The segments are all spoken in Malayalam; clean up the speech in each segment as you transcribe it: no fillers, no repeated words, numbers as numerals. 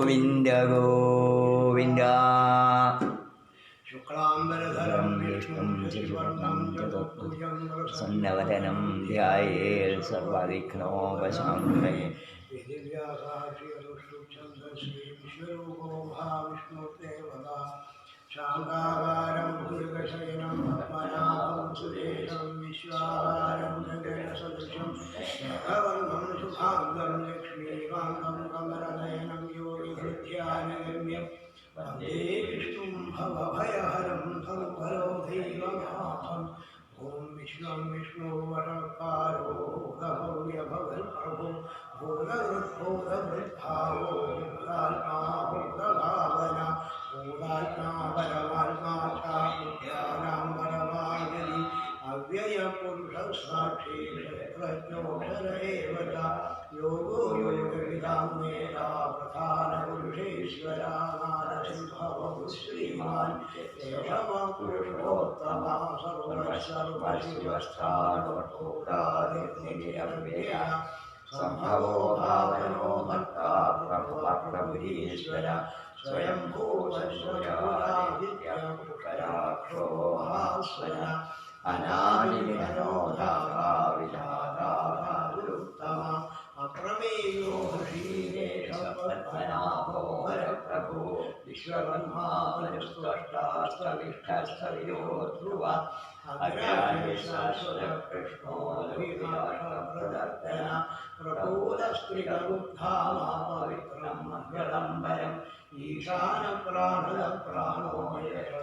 गोविन्द गोविन्द शुक्लाम्बरधरं विष्णुं शशिवर्णं चतुर्भुजं प्रसन्नवदनं ध्यायेत् सर्वविघ्नोपशान्तये। वेदव्यासाश्रियनुष्ठुप्छन्दश्री विश्वरूपो महाविष्णुर्देवता शान्ताकारं भुजगशयनं पद्मनाभं सुरेशं विश्वाकारं जगन्सदृशं भगवन्तं शुभाङ्गं लक्ष्मीकान्तं कमलनयनं योगिहृद्यानगम्यं वन्दे विष्णुं भवभयहरं सर्वरोधैवनाथम्। ॐ विश्वं विष्णुर्वषट्कारो भूतभव्यभवत्प्रभो भूतवृद्भावो भूतात्मा भूतभावना भूतात्मा परमात्मा चाभ्यानां परमागति अव्ययपुरुषसाक्षी क्षेत्रज्ञोऽक्षर एव च योगो योगविदां वेदा प्रधानपुरुषेश्वरानारसिंहो श्रीमान् केशवपुरुषोत्तमा सर्वशिवस्थानोदादिव्यव्ययः सम्भवो भावनो भक्ता प्रभुरीश्वर स्वयंभूतस्वरादित्यपुष्कराक्षो महास्वय अनादिघ्नो धाता विधाता गुरुत्तमा अप्रमेयो ऋषिकेशपद्मनाभो हरप्रभो विश्वकर्मा मनुस्त्वष्टास्तविष्ठस्तवियो ध्रुव अग्राह्यशाश्वतकृष्णो लोहिताशप्रदर्शन प्रबोधस्त्रिगुब्धामा पवित्रं मङ्गलम्बरम् ईशानप्राणदप्राणो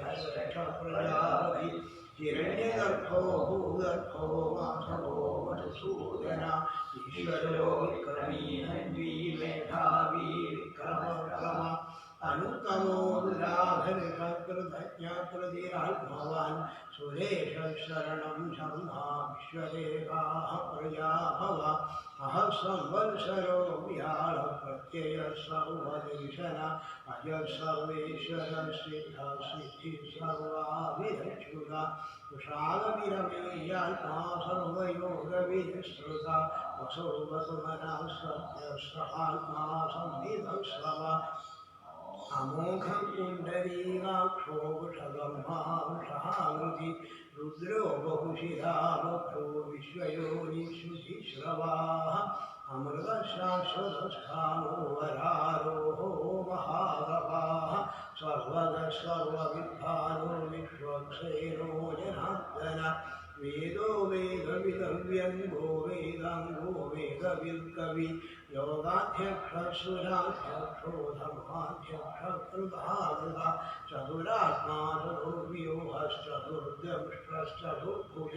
यशप्रजापति हिरण्यगर्भो भूगर्भो माधवो मधुसूदन ईश्वरो विक्रमी द्विमेधावी विक्रमक्रम अनुत्तमो दुराधरिषकृतज्ञप्रतिरात्मवान् सुरेश शरणं शम्भा विश्वदेवाः प्रजा भव अहः संवत्सरो विहार प्रत्यय सर्वदेशन अजः सर्वेश्वर सिद्ध सिद्धि सर्वाभिरक्षुता कुशालविरमेयात्मा सर्वयोगविनिःसृता वसो वसुमनः सत्यस्रहात्मा संविदस्रव अमोघं पुण्डरीकाक्षो वृषगम्भांशावृति रुद्रो बहुशिरा बभ्रो विश्वयोनिषुधिश्रवाः अमृतशाश्वतस्थानो वरारोहो महागवाः सर्वगः सर्वविद्वानो विश्वक्सेनो जनार्दन वेदो वेदविदव्यङ्गो वेदाङ्गो वेदविद्कवि योगाध्यक्षसुराध्यक्षो धर्माध्यक्षकृताकृता चतुरात्मा चतुर्व्यूहश्चतुर्दंष्ट्रश्चतुर्भुज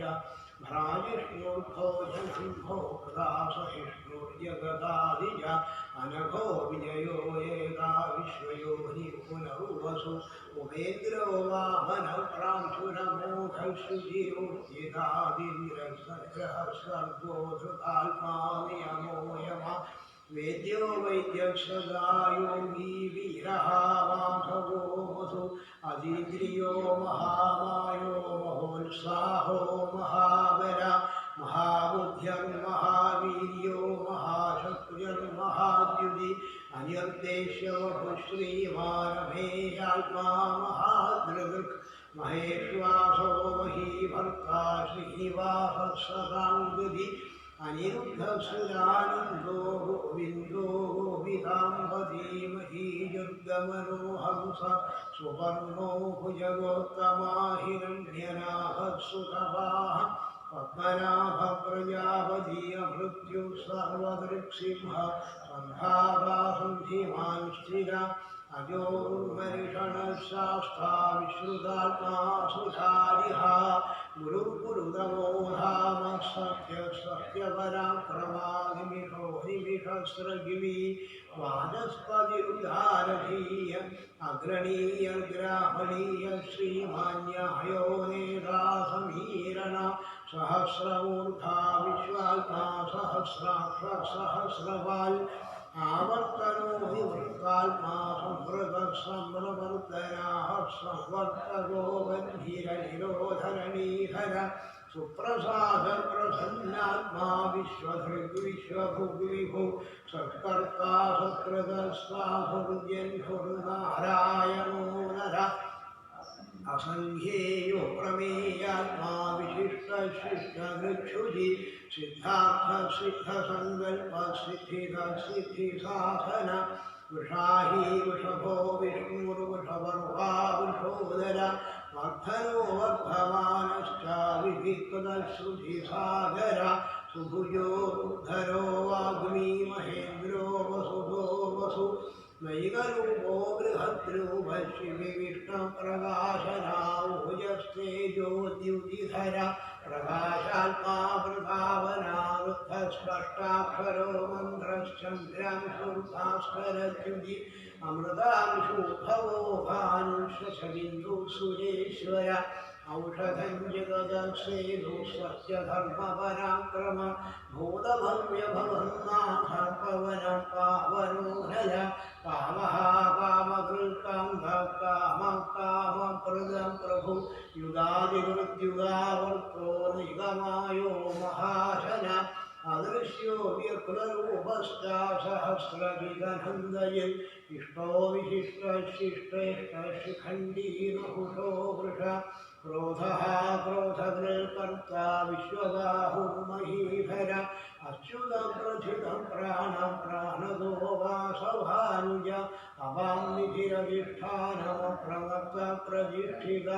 भ्राजिष्णुर्भोजनं भोक्ता सहिष्णुर्जगदादिज अनघो विजयो येगा विश्वयोनि पुनर्वसु उपेन्द्रो वामनप्रांशुरमोघशुचिरोचिदादिन्द्रसग्रहः सर्गो धृतात्मा नियमो यमा वेद्यो वैद्यक्षदायोगी वीरः माधवो वसु अदिन्द्रियो महामायो महोत्साहो महावर महाबुद्धिर्महावीर्यो महाशक्तिर्महाद्युति अनिर्देश्यवपुश्रीमानभेयात्मा महादृदृक् महेश्वासो महीभर्ता श्रीनिवासः सदाङ्गुधि अनिरुद्धसुरानन्दो गोविन्दो गोविदाम्बधीमहि युर्गमनो हंस सुपर्णो भुजगोत्तमा हिरण्यनाभः सुतवाः पद्मनाभप्रजापति अमृत्युः सर्वदृक्सिंह सन्धाभासन्धिमान् स्थिरा अजोर्मरिषणशास्ता विश्रुतात्मा सुधारिः गुरुर्गुरुतमो धाम सत्यपराक्रमानिमिषो निमिषस्रगिवि वाचस्पतिरुदारधीय अग्रणीयग्रामणीय श्रीमान्यायो नेता समीरण सहस्रमूर्धा विश्वात्मा सहस्राक्ष सहस्रवाल् आवर्तनो विवृतात्मा संवृतः संप्रवर्तनाः संवर्तको बन्धिरनिरोधरणीहर सुप्रसाद प्रसन्नात्मा विश्वभुग्विभु सत्कर्ता सत्कृतस्वाहुर्यन्हुर्नारायणो नरः असंख्येयो प्रमेयात्मा विशिष्टशिष्टगृच्छुजि सिद्धार्थसिद्धसङ्कल्पसिद्धिसाधन वृषाही वृषभो विष्णुर्वृषवर्वा वृषोदर वर्धनो वर्धमानश्च विधिकृतश्रुतिसागर सुभुजो बुद्धरो वाग्मी महेन्द्रो वसुधो वसु नैकरूपो बृहद्रूपशिविविष्णुप्रकाशनाऊजस्तेजो द्युतिधर प्रकाशात्मा प्रभावनावृद्धस्पष्टाक्षरो मन्त्रश्चन्द्रांशुर्भास्करद्युति अमृतांशुभवो भानुष्यबिन्दुसुरेश्वर औषधं जगदक्षेदु सत्यधर्मपराक्रम भूतभव्यभवन्नाथ पवनं पावनो नर कामः कामकृत्कां कामप्रदं प्रभु युगादिकृत्युगावर्तो निगमायो महाशन अदृश्यो व्यक्तरूपश्च सहस्रविगनन्दयन् इष्टो विशिष्टशिष्टेष्टशिखण्डी नहुषो वृष क्रोधः क्रोधकृत्कर्ता विश्वबाहुर्महीधर अच्युतं प्रथितं प्राणं प्राणदो वासभानुज अवां निधिरधिष्ठानमप्रवर्त प्रतिष्ठित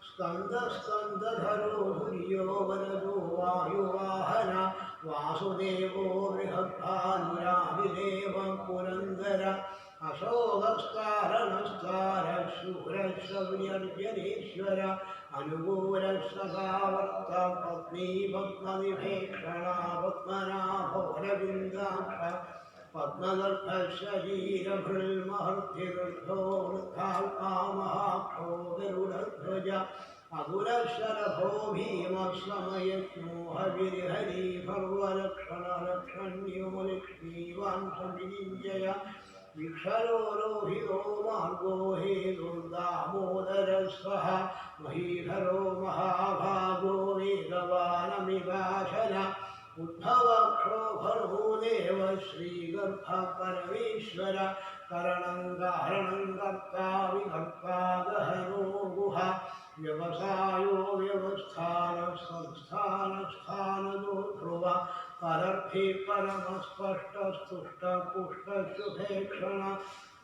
स्कन्दस्कन्दधरो धुर्यो वरदो वायुवाहन वासुदेवो बृहद्भानुरादिदेवं पुरन्दर अशोकस्तारणस्तारशूरशौर्यर्जनेश्वर अनुकूलसखावर्त पत्नी पद्मविभीषणा पद्मनाभोरविन्दाक्ष पद्मगर्भशरीरभृन्महर्तिरुद्धो वृद्धाल्पामहाक्षो गरुडध्वज अकुलशरभो भीमस्वमयज्ञो हविर्हरि सर्वलक्षणलक्षण्यो लक्ष्मीवान् समिञ्जय विक्षरो लोहितो मार्गो हे दुर्दामोदरस्वः महीधरो महाभागो वेगवानमिवाशन उद्धवक्षोभरो देव श्रीगर्भपरमेश्वर करणं कारणं कर्ता विभक्ता गहनो गुहा व्यवसायो व्यवस्थानसंस्थानस्थानदो ध्रुव परर्थे परमस्पष्टस्तुष्टपुष्टशुभेक्षण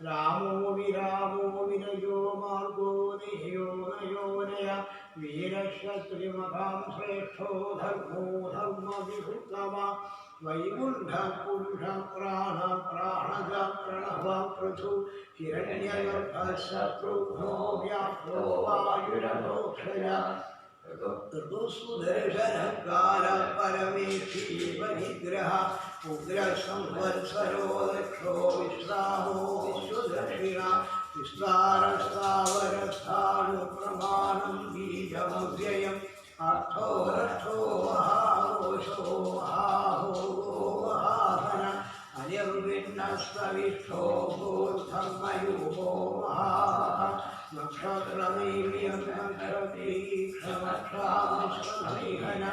रामो विरामो विनयो मार्गो निह्यो नयोनय वीरशत्रुमतां श्रेष्ठो धर्मो धर्मविभुत्तम वैकुण्ठं पुरुषं प्राणज प्रणव पृथु हिरण्यगर्भशत्रुघ्नो व्याप्तो वायुरनोक्षय ऋतुसुदर्शनकाल परमेष्ठी परिग्रह उग्रसंवत्सरो दक्षो विश्रामो विश्वदक्षिणा विस्तारस्थावरस्थाणुप्रमाणं बीजमव्ययम् अर्थो रक्षो महाघोषो महाभोगो महाधन अनिर्विण्णस्तविष्ठो भूर्धर्मयुगो महाः नक्षत्रमेलियं नक्षत्रीक्षमक्षामश्वधैहन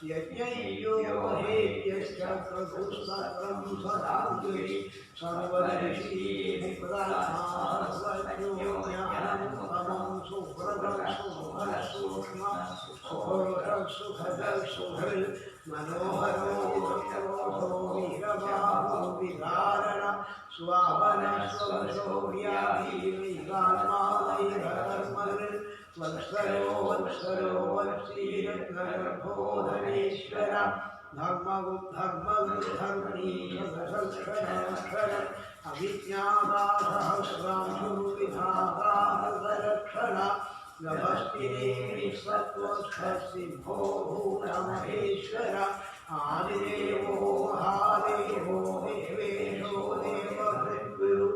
यज्ञयो महेत्यश्च प्रभुस्तत्रं सदाङ्गिरि सर्वदर्शीभिप्राज्ञो ज्ञानमुत्तमं सुव्रतं सुभरसूक्ष्मं सुखदसुभृ मनोहरो विभक्तोऽहो वीरबाहो विधारण स्वावन स्वशो व्याधीर्विगान्मालैर्धर्मर् वत्सरो वत्सीरत्नगर्भोधरेश्वर धर्मगुद्धर्मगुद्धर्मी सदसक्षर अभिज्ञादासहस्रांशुविधातारक्षण गभस्तिरेणिसत्त्वस्थसिद्धो भूतमहेश्वर आदिदेवो महादेवो देवेशो देवभृद्गुरु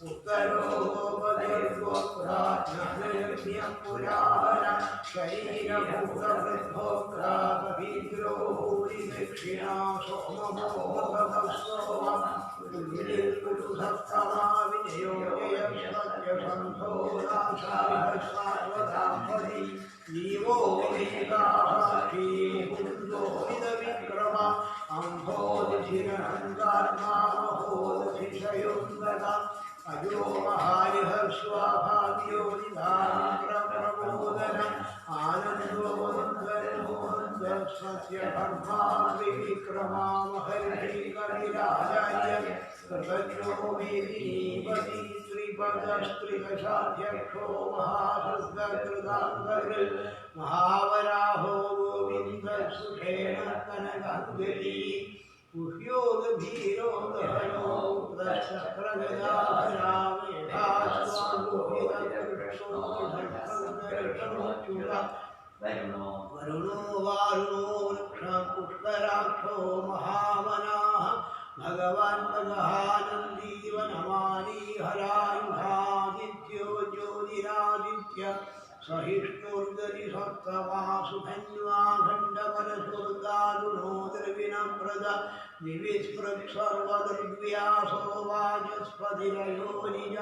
उत्तरो गोपदेवोक्राज्ञपुराण शरीरभूतवृद्धोक्रापीग्रो भूरिदक्षिणा सोमभोगभगस्वोमविनिर्कुटुसप्तमा विजयो जयसत्यसन्धो नाशाः सात्वतापदि जीवो वेदाः अयो महारिह स्वाभाव्यो निधानप्रप्रबोधन आनन्दोन्वस्य कर्माविक्रमामहर्षिकविराजाय कृतज्ञो मेदिनीपति त्रिपदस्त्रिदशाध्यक्षो महाशुद्धकृताङ्गर् महावराहो गोविन्दसुषेण कनकाङ्गली पुष्यो गभीरो गहनो वरुणो वारुणो वृक्षं पुष्कराक्षो महामनाः भगवान् भगहानन्दीवनमाली हरायुधादित्यो ज्योतिरादित्य सहिष्णुर्गरिसप्तमासु धन्वाखण्डपरस्वर्गादुनो द्रविणप्रद दिविस्पृक्सर्वदृग्व्यासो वाचस्पतिरयो निज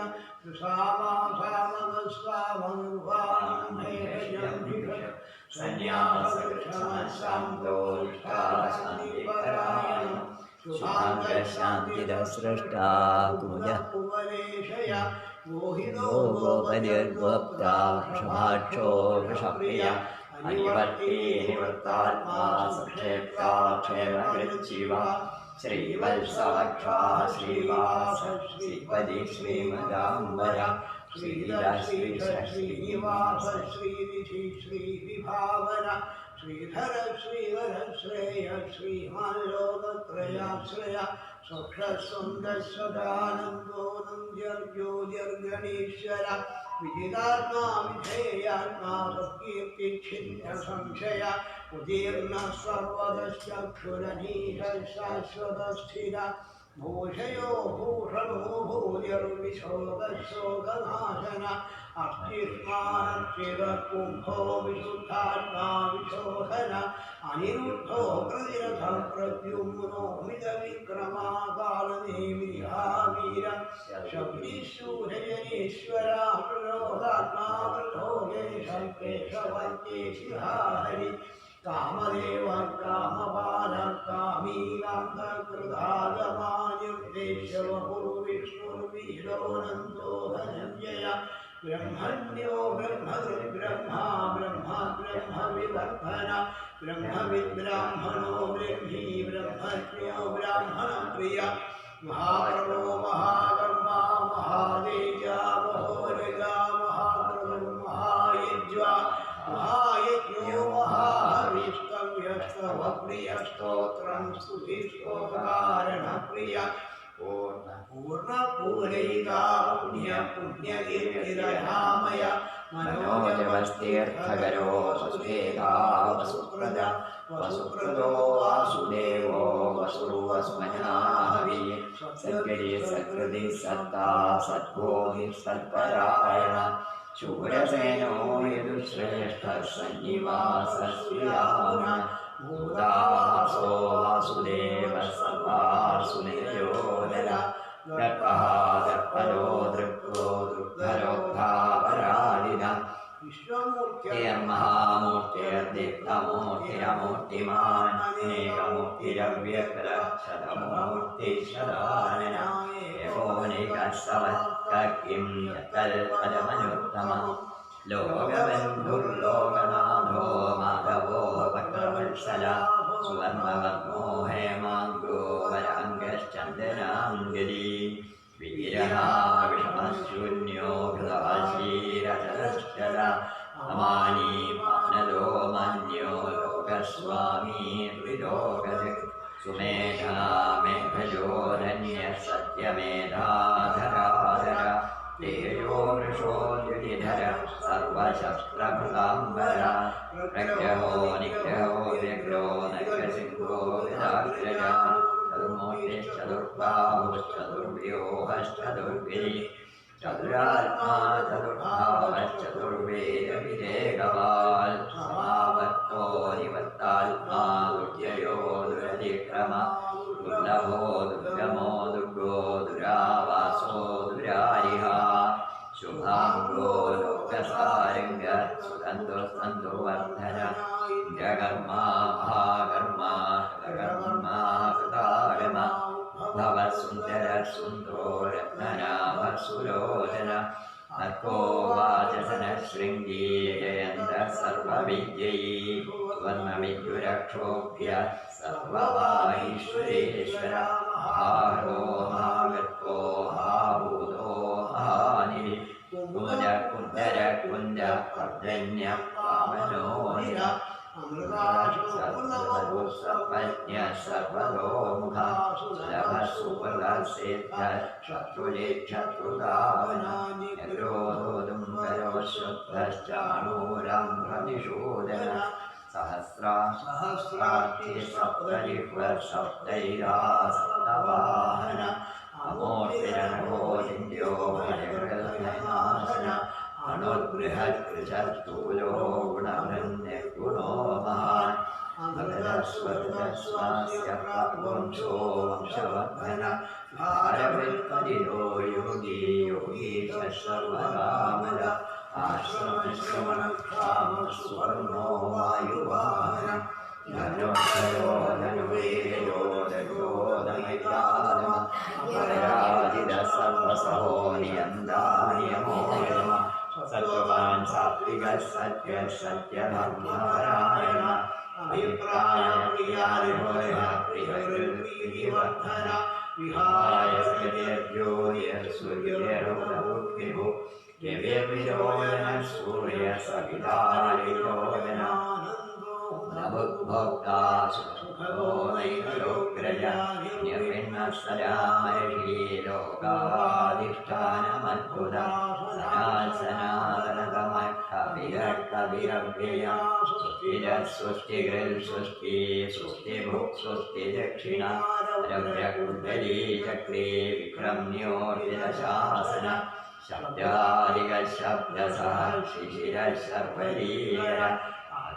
सन्न्यासदर्शनशान्तोष्ठाशान्तिपरायणं शुभाङ्गशान्तिरस्रष्टा कुमुदः उपदेशया मोहितो गोपनिर्गोप्ता वृषभाक्षो वृषप्रिया अनिवर्ती निवृत्तात्मा संक्षेप्ता क्षेमकृच्छिवा श्रीवत्सवक्षा श्रीवास श्रीपदी श्रीमदाम्बरा श्रीनिवास श्रीनिधि श्रीविभावना श्रीधर श्रीवर श्रेय श्रीमाल्लोकत्रयाश्रया सक्षसुन्दर सदानन्दोऽनन्द्योऽर्गणीश्वर विजितात्मा विधेयात्मा सकीर्तिच्छिन्न संशया उदीर्ण सर्वदश्चक्षुरनीश शाश्वतस्थिरा भूषयो भूषणो भूर्यर्विशोकशोकनाशन अर्चिष्मानर्चिरकुम्भो विशुद्धात्मा विशोधन अनिरुद्धो प्रतिरथ प्रद्युम्नो मितविक्रमाकालनेमिहावीर शक्तिशूरजनेश्वरा प्रलोदात्मा प्रलोकेश केशवन्तेशिहाहरि कामदेव कामपाल कामीकान्तकृतागमायुर्देशवपुर्विष्णुर्वीरोऽनन्तो धनञ्जय ब्रह्मण्यो ब्रह्मकृद्ब्रह्मा ब्रह्मा ब्रह्मविवर्धन ब्रह्मविद्ब्राह्मणो ब्रह्मी ब्रह्मज्ञो ब्राह्मणप्रिय महाप्रभो महाकर्मा महादेजा महोरगा महाक्रतुः महायज्वा महायज्ञो महाविष्टव्यस्तवप्रियस्तोत्रं स्तुतिस्तोत्रकारणप्रिय पूर्णपूरैका पुण्यकीर्तिरधामय मनोजवस्तीर्थकरो वसुदेवा वसुप्रद वसुप्रदो वासुदेवो वसुर्वस्मनाहवि सद्गति सत्कृति सत्ता सद्भोहि सत्परायण शूरसेनो यदुश्रेष्ठः सन्निवासस्याम भूतासो वासुदेवः सर्वासुनिर्योदर दर्पः दर्पणो दृक्तो दृग्धरोद्धापरादिनः महामूर्तिर्दीप्तमूर्तिरमूर्तिमान् अनेकमूर्तिरव्यक्तशतमूर्तिशदानन एकोनिकसमस्तकिं यत्कल्पदमनुत्तमम् लोकबन्धुर्लोकनाथो माधवो भक्तवत्सल सुवर्णवर्णो हेमाङ्गो वराङ्गश्चन्दनाङ्गली वीरः विषमशून्यो हृदशीरचरश्चर अमानी मानदो मन्यो लोकस्वामी त्रिलोकदिक् सुमेधा मेघजोरन्यः सत्यमेधाधराधर तेजो वृषो द्युतिधर सर्वशस्त्रभृताम्बर प्रग्रहो निग्रहो व्यग्रो नरसिंहो विराग्रज चतुर्बाहुश्चतुर्व्यूहश्चतुर्भिः चतुरात्मा चतुर्भावश्चतुर्वेदविदेहवान् समावर्तो निवर्तात्मा दुर्जयो दुरतिक्रम दुर्लभो दुर्गमो दुर्गो दुरावासो दुरारिः शुभाङ्गो लोकसारङ्ग सुतन्तुर्वर्धन जगर्मा महाकर्मा कृतागम भवसुन्दर सुन्दो रत्ननाभ सुलोचन अर्को वाचसनशृङ्गी जयन्तः सर्वविद्यैः वर्णविद्युरक्षोभ्य सर्ववाईश्वरेश्वर महारो महागर्को महाभूतो महानिधिः कुमुद कुन्दर कुन्द पर्जन्य पावनो निर सर्वधु सर्वज्ञ सर्वतोमुख सुलभ सुप्रसिद्ध शत्रुजित् शत्रुदावन निरोधोदुम्बरो शुद्धश्चाणूरं प्रतिशोदन सहस्रार्थी सप्तजिह्व सप्तैरा सप्तवाहन अमोर्तिरणोदिन्द्यो भयगृहनाशन अनुद्बृहत्कृशस्तूलो गुणवृन्निर्गुणो महान् अगदस्वस्य प्रवंशो वंशवर्धन भारवृत्कलिनो योगी योगीश सर्वकामद आश्रमश्रवणक्षामस्वर्णो वायुवाहन धनुर्धरो धनुवेदो धनुर्धनैतादम अपराजितसर्वसहो नियन्दानियमो यम सत्त्वान् सात्विकः सत्यः सत्यधर्मपरायण अभिप्रायप्रियारिवर्धन विहाय सत्यज्यो यत्सूर्यरोदभुक्तिभु दिव्यविरोचनः सूर्यसवितारिरोचन भोक्ता सुखो नैलोग्रज निर्विण्णः सदा महर्षि लोकाधिष्ठानमद्भुत सनातनतमः स्वस्तिगृल् स्वस्ति स्वस्तिभुक् स्वस्ति दक्षिणा रव्यकुण्डली चक्रे विक्रम्योर्विदशासन शब्दादिगशब्दसः शिशिरः सर्वलीकर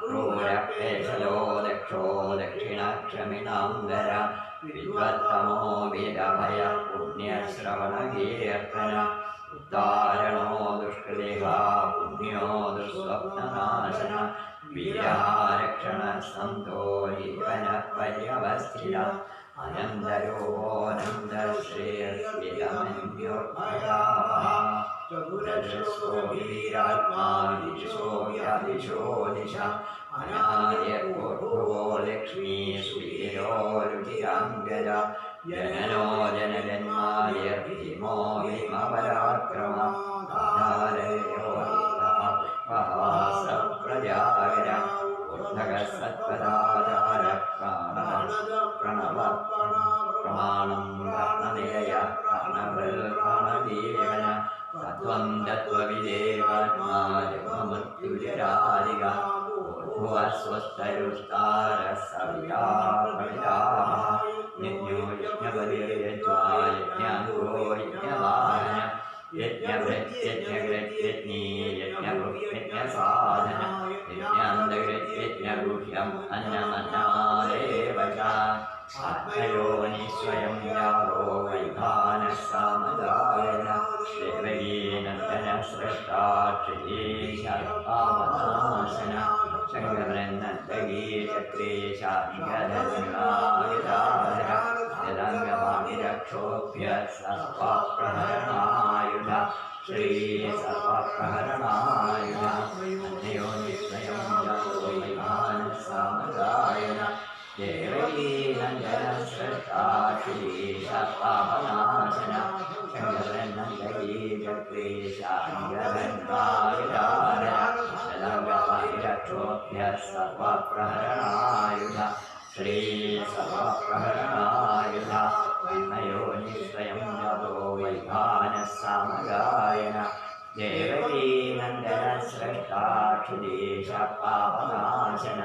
क्रूरपेशलो दक्षो दक्षिणक्षमिणाम्बर विद्वत्तमो वेदभय पुण्यश्रवणकीर्तन उद्धारणो दुष्कृतिहा पुण्यो दुःस्वप्ननाशन वीररक्षणः सन्तो जीवनः पर्यवस्थित अनन्तरोऽनन्तश्रेयस्विदमन्योर्भयावः चतुरशो वीरात्मा दिशो व्यादिशो दिशा अनार्यपूर्वो लक्ष्मी सुवीरो रुचिराङ्गज जननो जनजन्मार्यभीमो भीमपराक्रम धारयो प्रजागर उद्धगसत्पदाचार प्रणव प्रमाणं प्राणनिलय प्राणबलप्राणजीवन तत्त्वं तत्त्वविदेवात्मा जन्ममृत्युजरादिगा भुवस्वस्तरुस्तारः सविताः नित्यो यज्ञपतिर्यज्वा यज्ञाङ्गो यज्ञवाहन यज्ञभृत् यज्ञकृत् यज्ञी यज्ञभृत् यज्ञसाधन यज्ञान्तकृत् यज्ञगुह्यम् अन्नमन्नादेव च आत्मयोनिस्वयं यावो वैखानः सामगायन देवगीनन्दनः स्रष्टा क्षितीशापावनाशन शङ्खवृन्नन्दगी चक्रे शाङ्गधनुरायुधाधर यदङ्गमानिरक्षोभ्य सर्वप्रहरणायुध श्रीसर्वप्रहरणायुध अन्योनिस्वयं यावो वैखानः सामगायन देवगीनन्दनः स्रष्टा क्षितीशापावनाशन शङ्खवृन्नन्दगी चक्रे शाङ्गधनुरायुधाधर यदङ्गमानिरक्षोभ्य सर्वप्रहरणायुध श्रीसर्वप्रहरणायुध अन्योनिस्वयं यावो वैखानः सामगायन देवगीनन्दनः स्रष्टा क्षितीशापावनाशन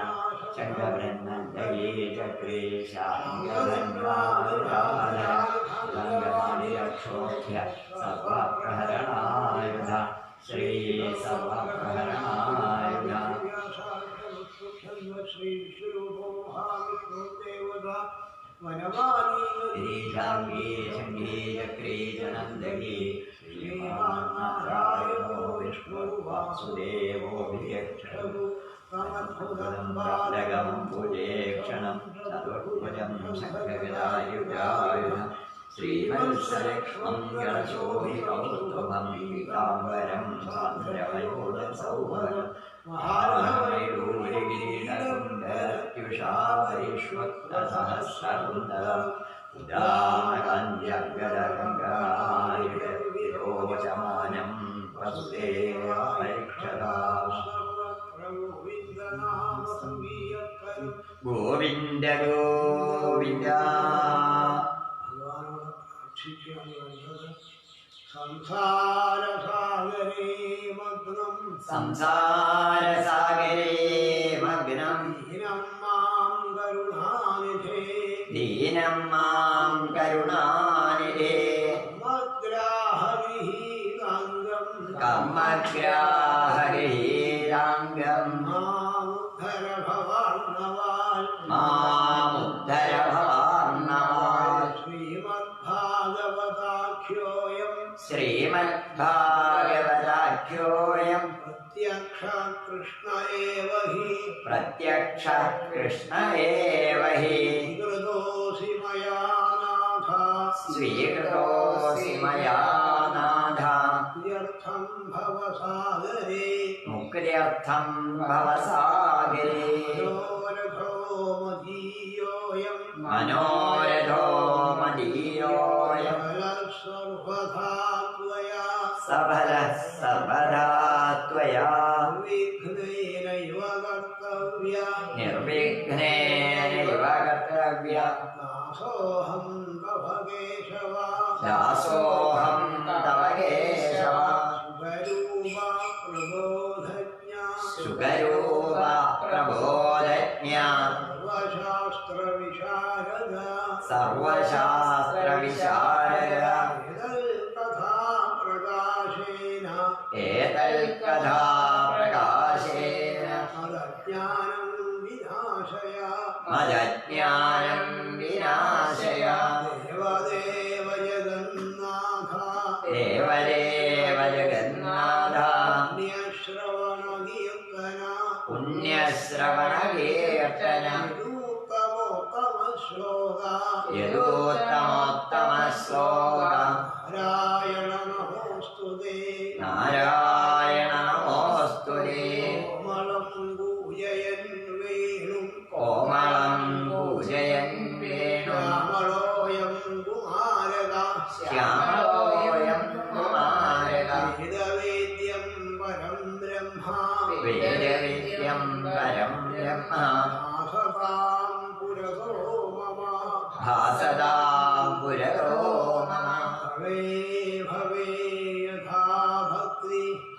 शङ्खवृन्नन्दगी चक्रे शाङ्गधनुरायुधाधर यदङ्गमानिरक्षोभ्य सर्वप्रहरणायुध श्रीसर्वप्रहरणायुध गिरीशाङ्गी शङ्गी चक्री जनन्दगी श्रीमान्नारायणो विष्णुर्वासुदेवोऽभियक्षतु प्राप्तगं भुजे क्षणं चतुर्भुजं शङ्खगदायुधायुधं श्रीवत्सलक्ष्मं गणशोभितौस्तुभं पीताम्बरं सान्द्रमयूरसौभगं महामयूरगिरीडकुण्डलत्युषावरिष्वक्तसहस्रकुण्डलम् उदामकञ्जगदगङ्गायुधविरोचमानं वसुदेवायक्षदा गोविन्द गोविन्द संसारसागरे मग्नं दीनं मां करुणानिधे कर्मग्राहगीराङ्गं मामुद्धर भवार्णवात् श्रीमद्भागवताख्योऽयं प्रत्यक्ष कृष्ण एव हि स्वीकृतोऽसि मया नाथ मुक्त्यर्थं भवसागरे मनोरथो मदीयोऽयं सबलः सर्वदा त्वया निर्विघ्नेनैव कर्तव्या दासोऽहं तव केशव सुखरूपा प्रबोधज्ञा सर्वशास्त्रविशारद एतल्कथा प्रकाशेन मदज्ञानं विनाशय देवदेव जगन्नाथ पुण्यश्रवणकीर्तन यदुत्तमोत्तमश्लोक नारायण नमोऽस्तुते कोमलं पूजयन् वेणुं श्यामलोऽयं कुमारः वेदविद्यं परं ब्रह्म भासतां पुरतो मम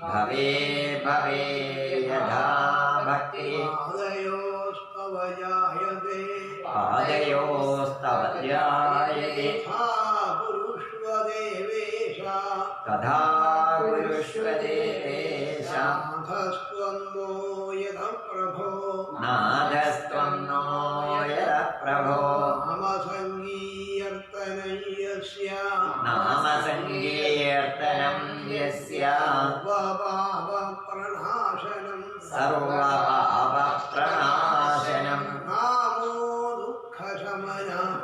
भवे भवे यथा भक्ति पादयोस्तव ध्यायते तथा कुरुष्व देवेश नाथस्त्वं नो यः प्रभो नाम संकीर्तनं यस्य सर्वपापप्रणाशनं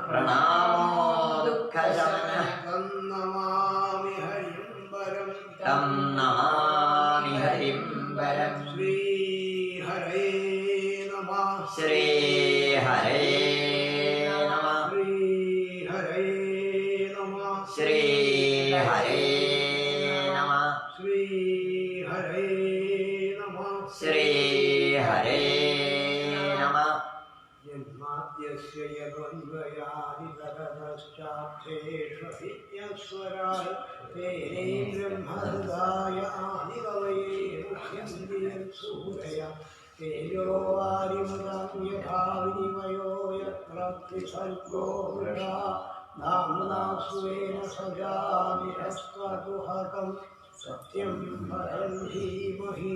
प्रणामो दुःखशमनः तं नमामि हरिं परं श्रीहरे नमः श्रीहरे नमः श्रीहरे नमः श्रीहरे नमः जन्माद्यस्य यद्वन्द्वयादि ततश्चार्थेष्वभिज्ञस्वराय तेने ब्रह्महृदाय आदिकवये मुह्यन्तियत्सूरय तेजो वारिमृतं यथा विनिमयो यत्र त्रिसर्गो मृषा धाम्ना स्वेन सदा निरस्त्वदुहतं सत्यं परं धीमहि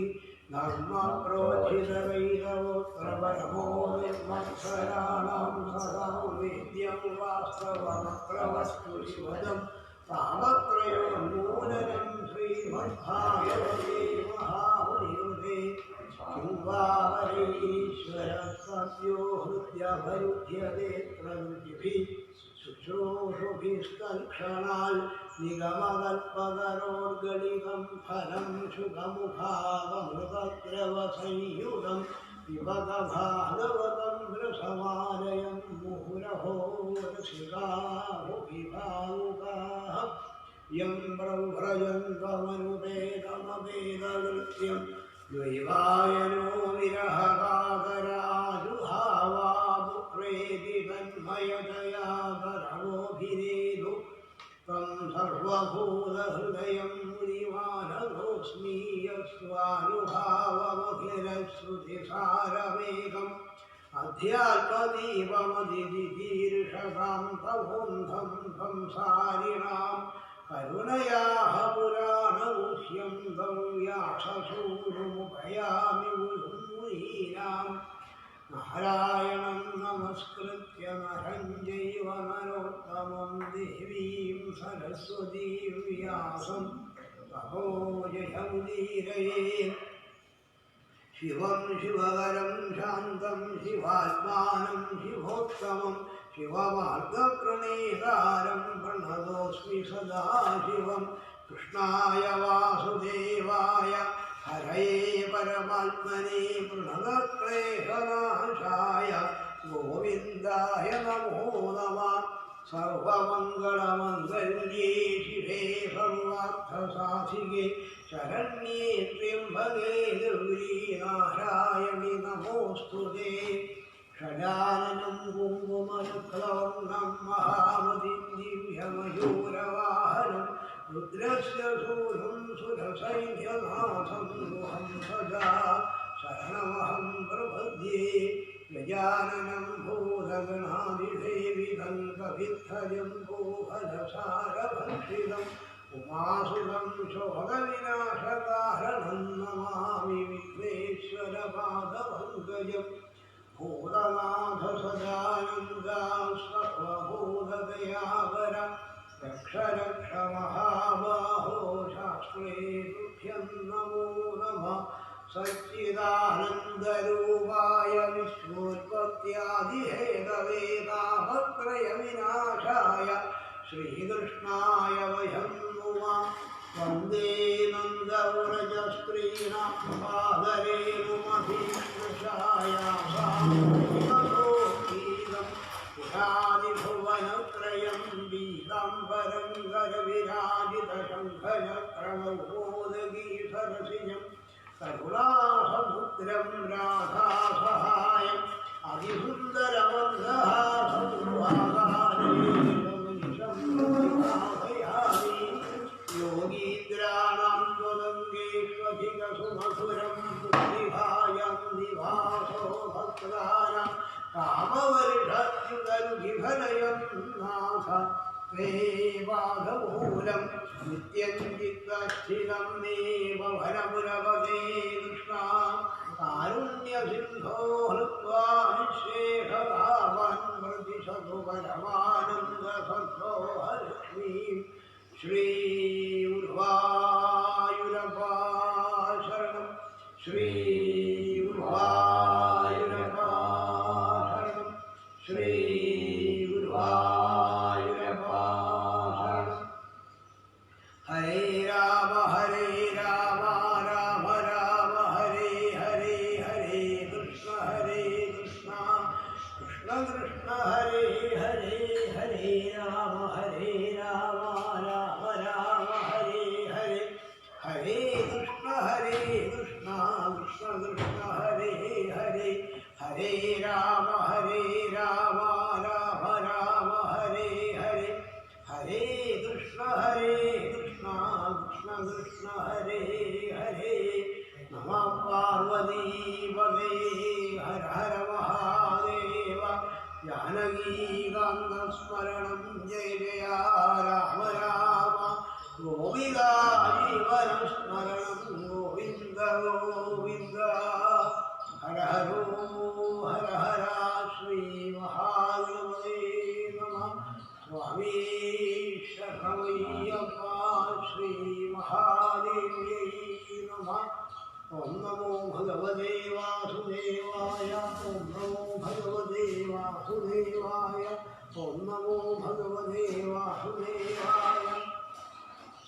धर्मप्रोचितवैरवोत्तरपरमो निर्मत्सराणां सदा वेद्यं वास्तवमप्रवस्तु शिवदं तावत्रयोन्मूलनं श्रीमद्भागवते महामुनिकृते किं वा वरैश्वरः सद्यो हृद्यभरुध्यते प्रवृत्तिभिः शुश्रूषुभिः ക്ഷണാൽ നിഗമകൽപ്പകരോർഗളികം ഫലം ശുഖമുഖാവമൃതദ്രവസംയുതം പിബത ഭാഗവതം രസമാലയം മുഹുരഹോ രസികാമുഖിഭാവുകാഃ യം പ്രവ്രജന്തമനുപേതമവേദകൃത്യം ദ്വൈവായനോ വിരഹകാതരാജുഹാവാപുത്രേതി തന്മയതയാ കരവോഭിനേതു तं सर्वभूतहृदयं मुनिमानतोऽस्मि यस्वानुभावमखिलश्रुतिसारमेकम् अध्यात्मदीपमदितितीर्षकान्तबोन्धं संसारिणां करुणयाः पुराणगुह्यं तं व्याससूनुमुपयामि मुनीनां नारायणं नमस्कृत्य नरं चैव नरोत्तमं देवीं सरस्वतीं व्यासं ततो जयमुदीरयेत् शिवं शिवकरं शान्तं शिवात्मानं शिवोत्तमं शिवमार्गप्रणेतारं प्रणतोऽस्मि सदाशिवं कृष्णाय वासुदेवाय हरये परमात्मने प्रणतक्लेशनाशाय गोविन्दाय नमो नमः सर्वमङ्गलमङ्गल्ये शिवे सर्वार्थसाधिके शरण्ये त्र्यम्बके गौरी नारायणि नमोऽस्तुते षडाननं कुङ्कुमयुक्तवर्णं महामतिं दिव्यमयूरवाहनं रुद्रस्य सूनुं सुरसैन्यनाथं गुहं सदा शरणमहं प्रपद्ये गजाननं भूतगणाधिसेवितं कवित्थजं गोफलसारभक्षितम् उमासुतं शोकविनाशकारणं नमामि विघ्नेश्वरपादपङ्कजं भूतनाथ सदानन्दा सर्वभूतदयाकर रक्ष रक्ष महाबाहो शास्त्रे तुभ्यं नमो नमः सच्चिदानन्दरूपाय विश्वोत्पत्त्यादिहेतवे तापत्रयविनाशाय श्रीकृष्णाय वयं नुमः वन्दे नन्दव्रजस्त्रीणां पादरेणुमभीष्णशायासागीतं पुरादिभुवनत्रयं पीताम्बरं गरविराजितशङ्खचक्रमहोदगीसरसिजं करुणासमुद्रं राधासहायम् अधिसुन्दरमन्दहासं योगीन्द्राणां त्वदङ्गेष्वधिकसुमधुरं बुद्धिभायं निवासो भक्तानां कामवर्षच्युतरुधिफलयं नाथ ते बाधमूलं नित्यं चित्तस्थितं देव वरमुरवदे कृष्णा कारुण्यसिन्धो हृत्वा निःशेषभावान् प्रतिशतु परमानन्दसत्त्वो हरिष्मीं श्रीउर्वायुरपा शरणं श्रीउर्वायुरपा शरणं श्रीउर्वायुरपा शरणं हरे राम राम राम हरे हरे हरे कृष्ण कृष्ण कृष्ण हरे हरे हरे राम राम राम हरे हरे हरे कृष्ण कृष्ण कृष्ण हरे हरे हरे राम राम राम हरे हरे हरे कृष्ण कृष्ण कृष्ण हरे हरे नमः पार्वतीपदे हर हर महादेव जानकीकान्तस्मरणं जय जय राम राम गोविन्दा जीवनस्मरणं गोविन्द गोविन्द हर हर श्री महागणपते नमः स्वामी शरणमय्यप्पा श्री महादेव्यै नमः ओम नमो भगवते वासुदेवाय ॐ नमो भगवते वासुदेवाय ॐ नमो भगवते वासुदेवाय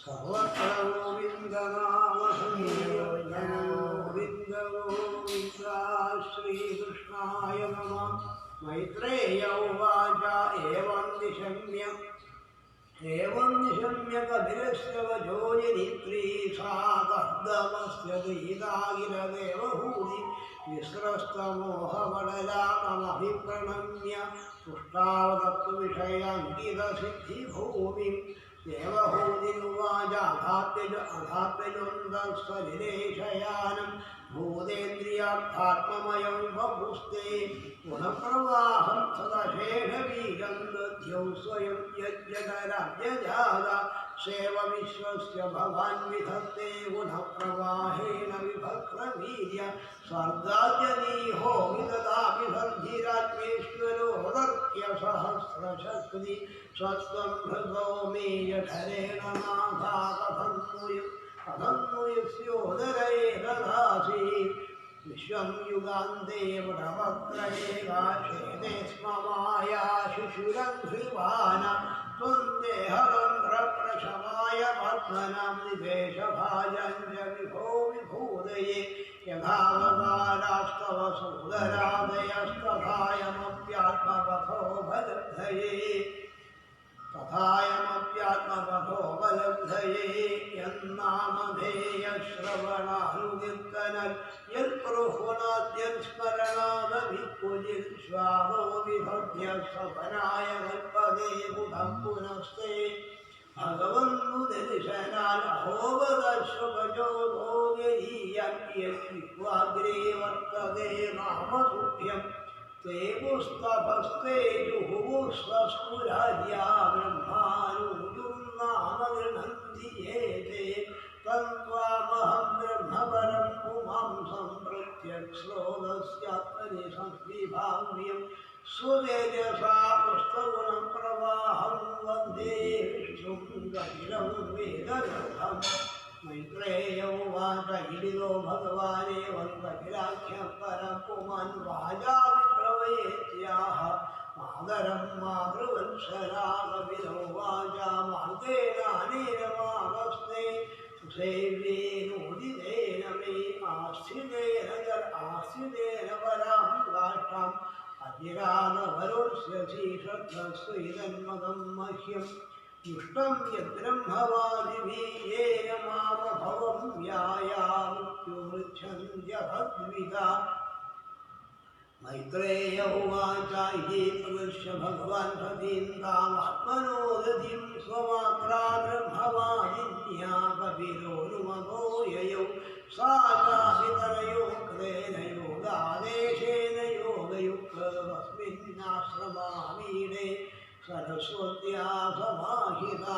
सर्वत्र गोविन्दनाम संकीर्तनं गोविन्द गोविन्द श्रीकृष्णाय नमः मैत्रेय उवाच एवं निशम्य कपिलस्य वचो यदित्री सा कर्दमस्य दयितागिरदेवभूति विस्रस्तमोहवडलामभिप्रणम्य पुष्टावतत्वविषयाङ्कितसिद्धिभूमिं देवहूतिरुवाच अधाप्यजोन्दस्वनिरेशयानं भूतेन्द्रियार्थात्ममयं वपुस्ते गुणप्रवाहं सदशेषबीजं दध्यौ स्वयं यज्जठराज्यजाता सेव विश्वस्य भवान् विधत्ते गुणप्रवाहेण विभक्तवीर्य स्वर्गाद्यनीहो विददापि सद्धिरात्मेश्वरो दर्प्यसहस्रशक्ति स्वस्त्वं भृगो मे जठरेण नाथा कथन्नुयुष्योदरे ददासि विश्वं युगान्ते वटवक्त्रये गाशेते स्म माया शिशुरं ह्रिवान त्वं देहरन्ध्रप्रशमाय पद्मनां निवेशभाजं च विभो विभूदये यथावतारास्तव सोदरादयस्तथायमप्यात्मपथो बलब्धये यन्नामधेयश्रवणानुकीर्तनं यत्प्रोह्वनाद्यस्मरणादभिक्वजिश्वाहो विभव्य स्वपनाय कल्पदे बुधं पुनस्ते भगवन्मुनिर्शनालहोवदश्वभजो भोगीयन्यग्रे वर्तते नामतुभ्यं ते पुस्तभस्ते जुहुस्वस्फुराज्या ब्रह्मानुजुं नाम गृह्णन्ति ये ते तन्त्वामहं ब्रह्मपरं पुमां सम्प्रत्यक्ष्रोदस्यात्मनि संविभाव्यं स्वतेजसा पुस्तगुणं प्रवाहं वन्दे विष्णुं गहिरं वेदगर्भम् मैत्रेय उवाच इदितो भगवानेवं कपिलाख्यं परं पुमान् वाजा विप्रवयेत्याह मातरं मातृवत्सला कपिलो वाचा मार्गेणानेन मामस्ते सुसेव्येनोदितेन मे आस्थितेन परां काष्ठाम् अजिरानवरोष्यसि श्रद्धस्वैतन्मदं मह्यम् युष्टं यद्ब्रह्मवादिभिः येन मामभवं व्याया मृत्युमृच्छन्त्यभद्विदा मैत्रेय उवाच इति प्रदृश्य भगवान् सतीं तामात्मनोदधिं स्वमात्रा ब्रह्मवादिन्या कपिलोऽनुमतो ययौ सा चापितनयो कृतेन योगादेशेन योगयुक्तमस्मिन्नाश्रमामीडे सरस्वत्या समाहिता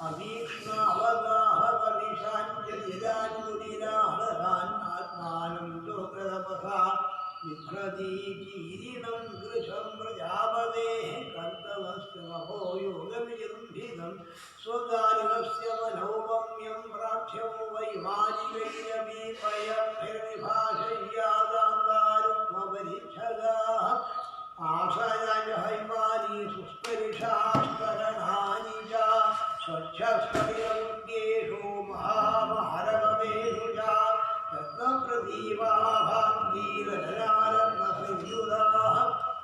अभीक्ष्णावगाहकविशान् मुनिराहरान् आत्मानं लोकतपसा बिभ्रतीकीर्णं कृशं प्रजापतेः कर्तमस्य महो योगविजृम्भितं स्वगानिवस्य मनोगम्यं प्रार्थ्यं वैमानिकैरभिपयभिर्भाषय्यादाङ्गारुक्मपरिच्छगाः आशयाय हैमानि सुस्परिशास्तरणानि च स्वच्छस्फटिकमुद्गेषु महामहारगमेषु च रत्नप्रदीपाभाङ्गीरधरारत्नसंयुधाः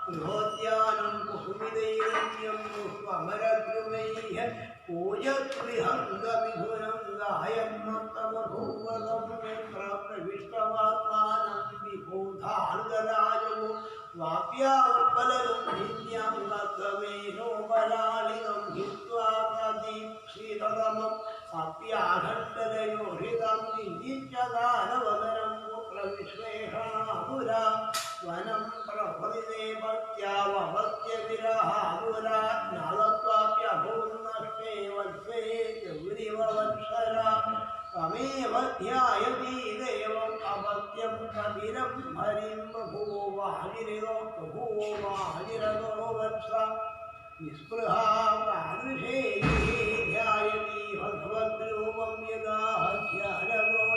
गृहोद्यानं कुसुमिदैरम्यं पुष्पमरद्रुमैः पूजत्विहङ्गमिथुनं गायन्मत्तमभूवनं यत्र प्रविष्टवात्मानं विभूधानुदराजमो वाप्यावल्पलगम्भिन्यां गतमेनोपलालिनं हित्वा प्रदीप्सिततमम् अप्याघण्टदयोषितं किञ्चिच्चदानवदनं पुत्रविश्लेषणापुरा वनं प्रभृतिनेपत्यावपत्यविरहापुरा ज्ञातत्वाप्यभून्नष्टे वत्से गौरिववत्सरा तमेव ध्यायति देवम् अपत्यं कपिलं हरिं बभूवाहिरतो वत्स निःस्पृहा तादृशे ध्यायति भगवद्रूपं यदा ध्यानगो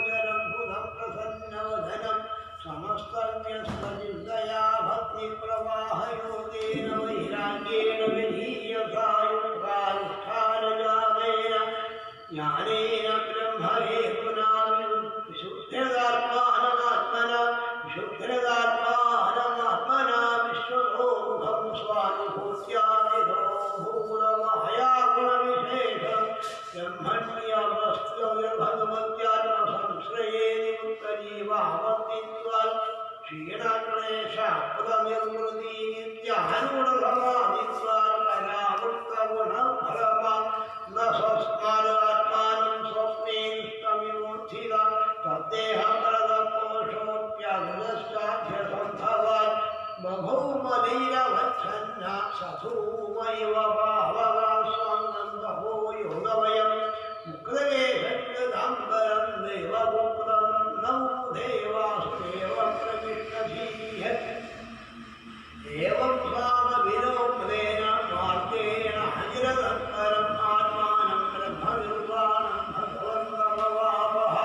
ക്ഷീണക്ലേശാപദമിർമൃതി നിത്യാരൂഢസമാധിസ്വാപരാവൃത്തഗുണഫലമാ ന സ്വസ്മാരാത്മാനം സ്വപ്നേഷ്ടമിമൂർച്ഛിത തദ്ദേഹപരതപോഷോപ്യഗുണശ്ചാഭ്യസംഭവാൻ ബഭൂമലീലവച്ഛന്ന സധൂമൈവ ഭാവകാ സ്വാനന്ദഭോ യോഗവയം മുക്തകേശംബരം ദേവഗുപ്തം നമോ ദേവാസുദേവ പ്രവിഷ്ടധീയ ഏവം സ്വാമവിലോപദേന മാർഗേണ ഹരിരതപരം ആത്മാനം ബ്രഹ്മനിർവാണം ഭഗവന്തമവാപഹ